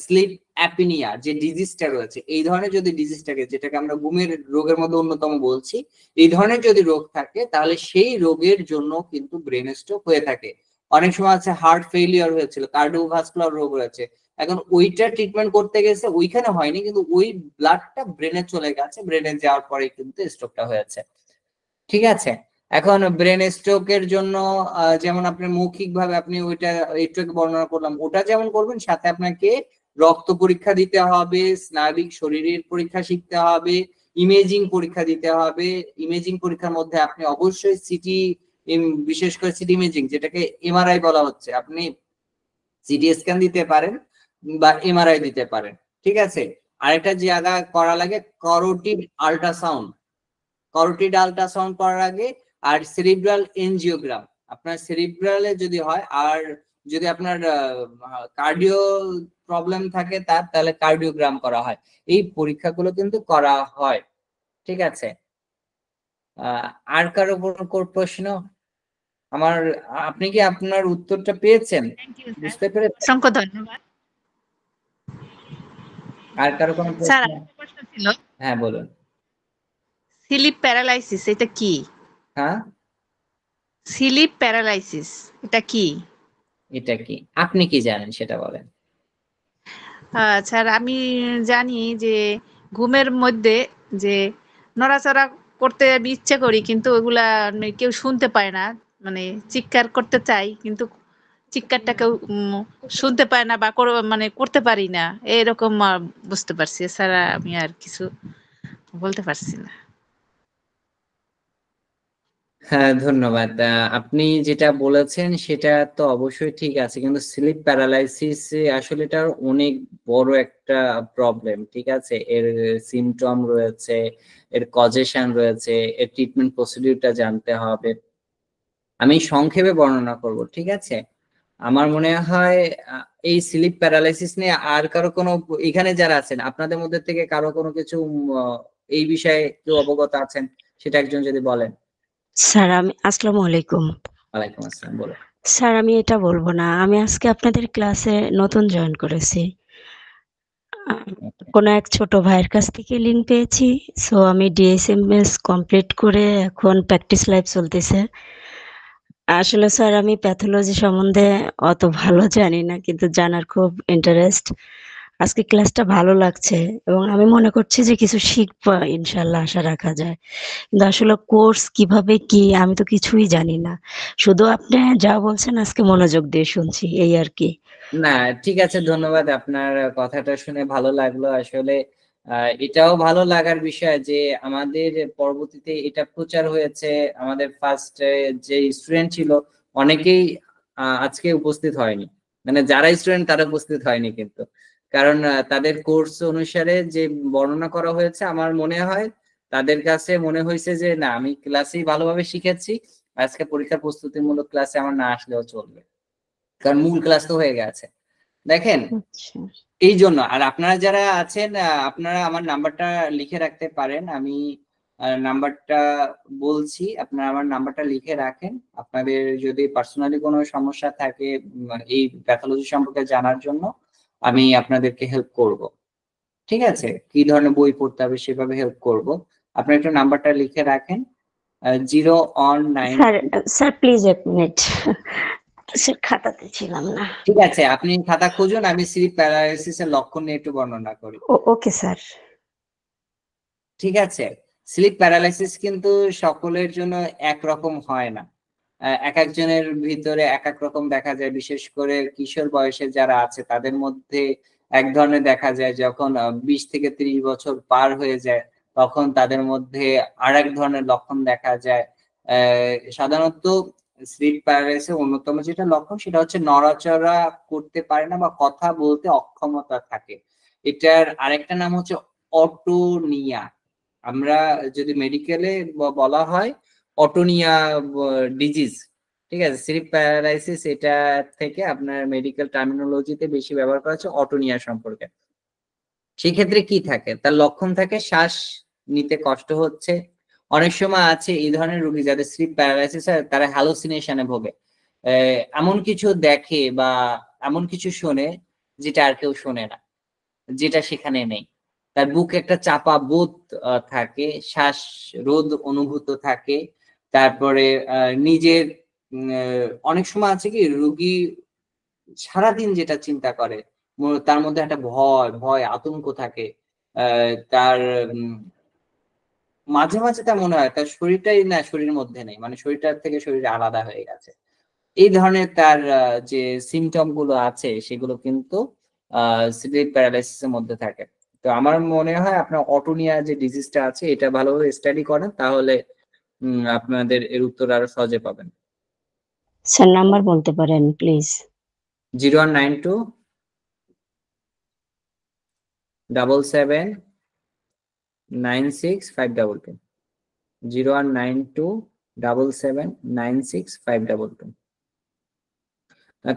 স্লিপ অ্যাপনিয়া যে ডিজিজটা রয়েছে, এই ধরনের যদি ডিজিজটাকে, যেটাকে আমরা ঘুমের রোগের মধ্যে অন্যতম বলছি, এই ধরনের যদি রোগ থাকে তাহলে সেই রোগের জন্য কিন্তু ব্রেন স্ট্রোক হয়ে থাকে। অনেক সময় আছে হার্ট ফেইলিয়ার হয়েছিল, কার্ডিওভাস্কুলার রোগ রয়েছে, এখন ওইটা ট্রিটমেন্ট করতে গেছে, ওইখানে হয়নি কিন্তু ওই ব্লাডটা ব্রেনে চলে গেছে, ব্রেনে যাওয়ার পরে কিন্তু স্ট্রোকটা হয়েছে। ঠিক আছে, এখন ব্রেন স্ট্রোকের জন্য যেমন আপনি মৌখিক ভাবে আপনি ওইটা একটু বর্ণনা করলাম, ওটা যেমন করবেন, সাথে আপনাকে রক্ত পরীক্ষা দিতে হবে, স্নায়বিক শরীরের পরীক্ষা শিখতে হবে, ইমেজিং পরীক্ষা দিতে হবে। ইমেজিং পরীক্ষার মধ্যে আপনি অবশ্যই সিটি, বিশেষ করে সিটি ইমেজিং যেটাকে এমআরআই বলা হচ্ছে, আপনি সিটি স্ক্যান দিতে পারেন বা এমআরআই দিতে পারেন। ঠিক আছে, আরেকটা জায়গা করা লাগে করোটিড আল্ট্রাসাউন্ড, করোটিড আল্ট্রাসাউন্ড করার আগে, আর সেরিব্রাল এনজিওগ্রাম আপনার সেরিব্রালে যদি হয়, আর যদি আপনার কার্ডিও প্রবলেম থাকে তাহলে কার্ডিওগ্রাম করা হয়। এই পরীক্ষাগুলো কিন্তু করা হয়। ঠিক আছে, আর কারো প্রশ্ন? আমার, আপনি কি আপনার উত্তরটা পেয়েছেন, বুঝতে পেরেছেন? অসংখ্য ধন্যবাদ আর কারো কোনো স্যার। প্রশ্ন? একটা প্রশ্ন ছিল, হ্যাঁ বলুন। স্লিপ প্যারালাইসিস এটা কি? হ্যাঁ, স্লিপ প্যারালাইসিস এটা কি? এটা কি আপনি কি জানেন সেটা বলেন। স্যার আমি জানি যে ঘুমের মধ্যে যে নড়াচড়া করতে আমি ইচ্ছে করি, কিন্তু ওগুলা কেউ শুনতে পায় না, মানে চিৎকার করতে চাই কিন্তু চিৎকারটা কেউ শুনতে পায় না বা মানে করতে পারি না, এরকম বুঝতে পারছি স্যার, আমি আর কিছু বলতে পারছি না। হ্যাঁ ধন্যবাদ। আপনি যেটা বলেছেন সেটা তো অবশ্যই ঠিক আছে, কিন্তু স্লিপ প্যারালাইসিস আসলে এটার অনেক বড় একটা প্রবলেম। ঠিক আছে, এর সিমটম রয়েছে, এর কজেশন রয়েছে, এর ট্রিটমেন্ট প্রসিডিউরটা জানতে হবে। আমি সংক্ষেপে বর্ণনা করব। ঠিক আছে, আমার মনে হয় এই স্লিপ প্যারালাইসিস নিয়ে আর কারো কোনো, এখানে যারা আছেন আপনাদের মধ্যে থেকে কারো কোনো কিছু এই বিষয়ে কেউ অবগত আছেন, সেটা একজন যদি বলেন। স্যার আসসালামু আলাইকুম। ওয়ালাইকুম আসসালাম, বলো। স্যার আমি এটা বলবো না, আমি আজকে আপনাদের ক্লাসে নতুন জয়েন করেছি। কোনো এক ছোট ভাইয়ের কাছ থেকে লিঙ্ক পেয়েছি, সো আমি ডিএসএমএস কমপ্লিট করে এখন প্র্যাকটিস লাইফ চলতেছে। আসলে স্যার আমি প্যাথোলজি সম্বন্ধে অত ভালো জানি না, কিন্তু জানার খুব ইন্টারেস্ট। আজকে ক্লাসটা ভালো লাগছে এবং আমি মনে করছি যে কিছু শিখবো ইনশাল্লাহ, আশা রাখা যায়। কিন্তু আসলে কোর্স কিভাবে কি আমি তো কিছুই জানি না, শুধু আপনি যা বলছেন আজকে মনোযোগ দিয়ে শুনছি, এই আর কি। না ঠিক আছে, ধন্যবাদ। আপনার কথাটা শুনে ভালো লাগলো। আসলে এটাও ভালো লাগার বিষয় যে আমাদের পরবর্তীতে এটা প্রচার হয়েছে, আমাদের ফার্স্ট যে স্টুডেন্ট ছিল অনেকেই আজকে উপস্থিত হয়নি। মানে যারা স্টুডেন্ট তারা উপস্থিত হয়নি কিন্তু, কারণ তাদের কোর্স অনুসারে যে বর্ণনা করা হয়েছে আমার মনে হয় তাদের কাছে মনে হয়েছে যে না আমি ক্লাসেই ভালোভাবে শিখেছি, আজকে পরীক্ষার প্রস্তুতিমূলক ক্লাসে আমার না আসলেও চলবে, কারণ মূল ক্লাস তো হয়ে গেছে। দেখেন আচ্ছা এই জন্য, আর আপনারা যারা আছেন আপনারা আমার নাম্বারটা লিখে রাখতে পারেন, আমি নাম্বারটা বলছি, আপনারা আমার নাম্বারটা লিখে রাখেন। আপনাদের যদি পার্সোনালি কোনো সমস্যা থাকে এই প্যাথোলজি সম্পর্কে জানার জন্য আমি আপনাদেরকে হেল্প করব, ঠিক আছে? কি ধরনের বই পড়তে হবে সেভাবে হেল্প করব। আপনারা একটু নাম্বারটা লিখে রাখেন 019। Sir, sir please 1 minute, sir খাতাতে ছিলাম না। ঠিক আছে, আপনি খাতা খুঁজুন, আমি স্লিপ প্যারালাইসিস এর লক্ষণ নিয়ে একটু বর্ণনা করি। Okay sir. ঠিক আছে, স্লিপ প্যারালাইসিস কিন্তু সকলের জন্য একরকম হয় না, এক একজনের ভিতরে এক এক রকম দেখা যায়, বিশেষ করে কিশোর বয়সে যারা আছে তাদের মধ্যে এক ধরনের দেখা যায়, যখন 20 থেকে 30 বছর পার হয়ে যায় তখন তাদের মধ্যে আর এক ধরনের লক্ষণ দেখা যায়। সাধারণত স্লিপ প্যারালাইসিসের অন্যতম যেটা লক্ষণ সেটা হচ্ছে নড়াচড়া করতে পারে না বা কথা বলতে অক্ষমতা থাকে। এটার আরেকটা নাম হচ্ছে অটোনিয়া, আমরা যদি মেডিকেলে বলা হয় অটোনিয়া ডিজিজ, ঠিক আছে? স্লিপ প্যারালাইসিস এটা থেকে আপনার মেডিকেল টার্মিনোলজিতে বেশি ব্যবহার করা হচ্ছে অটোনিয়া সম্পর্কে। সেই ক্ষেত্রে কি থাকে, তার লক্ষণ থাকে শ্বাস নিতে কষ্ট হচ্ছে, অনেক সময় আছে এই ধরনের রোগী যাদের স্লিপ প্যারালাইসিস হয় তারা হ্যালোসিনেশনে ভোগে, এমন কিছু দেখে বা এমন কিছু শোনে যেটা আর কেউ শোনে না, যেটা সেখানে নেই। তার বুকে একটা চাপা বোধ থাকে, শ্বাস রোধ অনুভূত থাকে, তারপরে নিজের অনেক সময় আছে কি রোগী সারাদিন যেটা চিন্তা করে তার মধ্যে একটা ভয় ভয় আতঙ্ক থাকে, তার মাঝে মাঝে তার মনে হয় তার শরীরটাই না শরীরের মধ্যে নেই, মানে শরীরটা থেকে শরীর আলাদা হয়ে গেছে। এই ধরনের তার যে সিমটম গুলো আছে সেগুলো কিন্তু স্লিপ প্যারালাইসিসের মধ্যে থাকে। তো আমার মনে হয় আপনার অটোনিয়া যে ডিজিজটা আছে এটা ভালোভাবে স্টাডি করেন, তাহলে আপনাদের এর উত্তর আরো সহজে পাবেন। স্যার নাম্বার বলতে পারেন প্লিজ। 0192 77 96522 0192 77 96522।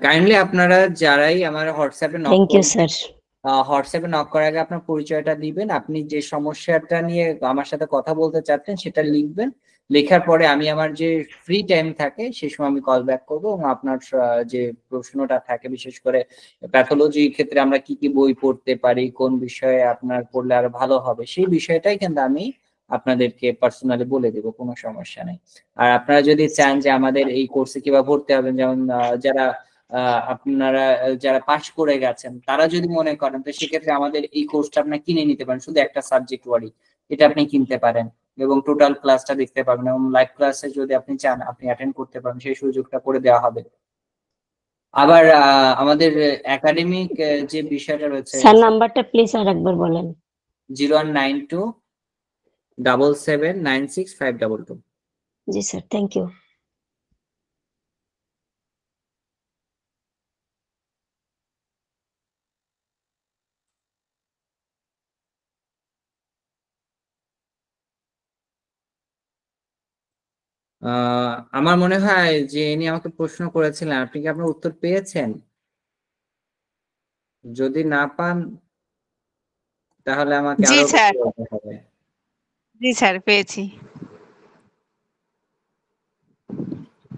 কাইন্ডলি আপনারা যারাই আমার হোয়াটসঅ্যাপে নক থ্যাংক ইউ স্যার। হোয়াটসঅ্যাপে নক করার আগে আপনার পরিচয়টা দিবেন, আপনি যে সমস্যাটা নিয়ে আমার সাথে কথা বলতে চাচ্ছেন সেটা লিখবেন, লেখার পরে আমি আমার যে ফ্রি টাইম থাকে সেই সময় আমি কল ব্যাক করবো এবং আপনার যে প্রশ্নটা থাকে বিশেষ করে প্যাথোলজি ক্ষেত্রে আমরা কি কি বই পড়তে পারি, কোন বিষয়ে আপনার পড়লে আরো ভালো হবে সেই বিষয়টাই কিন্তু আমি আপনাদেরকে পার্সোনালি বলে দেবো, কোনো সমস্যা নেই। আর আপনারা যদি চান যে আমাদের এই কোর্সে কিভাবে ভর্তি হবেন, যেমন যারা আপনারা যারা পাশ করে গেছেন তারা যদি মনে করেন তো সেক্ষেত্রে আমাদের এই কোর্সটা আপনি কিনে নিতে পারেন, শুধু একটা সাবজেক্ট ওয়ারি এটা আপনি কিনতে পারেন এবং টোটাল ক্লাসটা দেখতে পাবেন এবং লাইভ ক্লাসে যদি আপনি চান আপনি অ্যাটেন্ড করতে পারেন, সেই সুযোগটা করে দেওয়া হবে। আবার আমাদের একাডেমিক যে বিষয়টা রয়েছে, স্যার নাম্বারটা প্লিজ আরেকবার বলেন। 0192 77 96522। জি স্যার, থ্যাংক ইউ। আমার মনে হয় যে ইনি আমাকে প্রশ্ন করেছিলেন, আপনি কি আপনার উত্তর পেয়েছেন? যদি না পান তাহলে আমাকে জি আরো স্যার, বলতে হবে। জি স্যার পেয়েছি।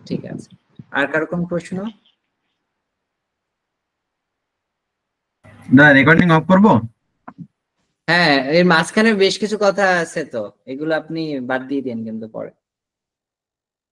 ঠিক আছে, আর কারো কোনো প্রশ্ন? না, রেকর্ডিং অফ করব? হ্যাঁ, এর মাঝখানে বেশ কিছু কথা আছে তো এগুলো আপনি বাদ দিয়ে দিন কিন্তু পরে।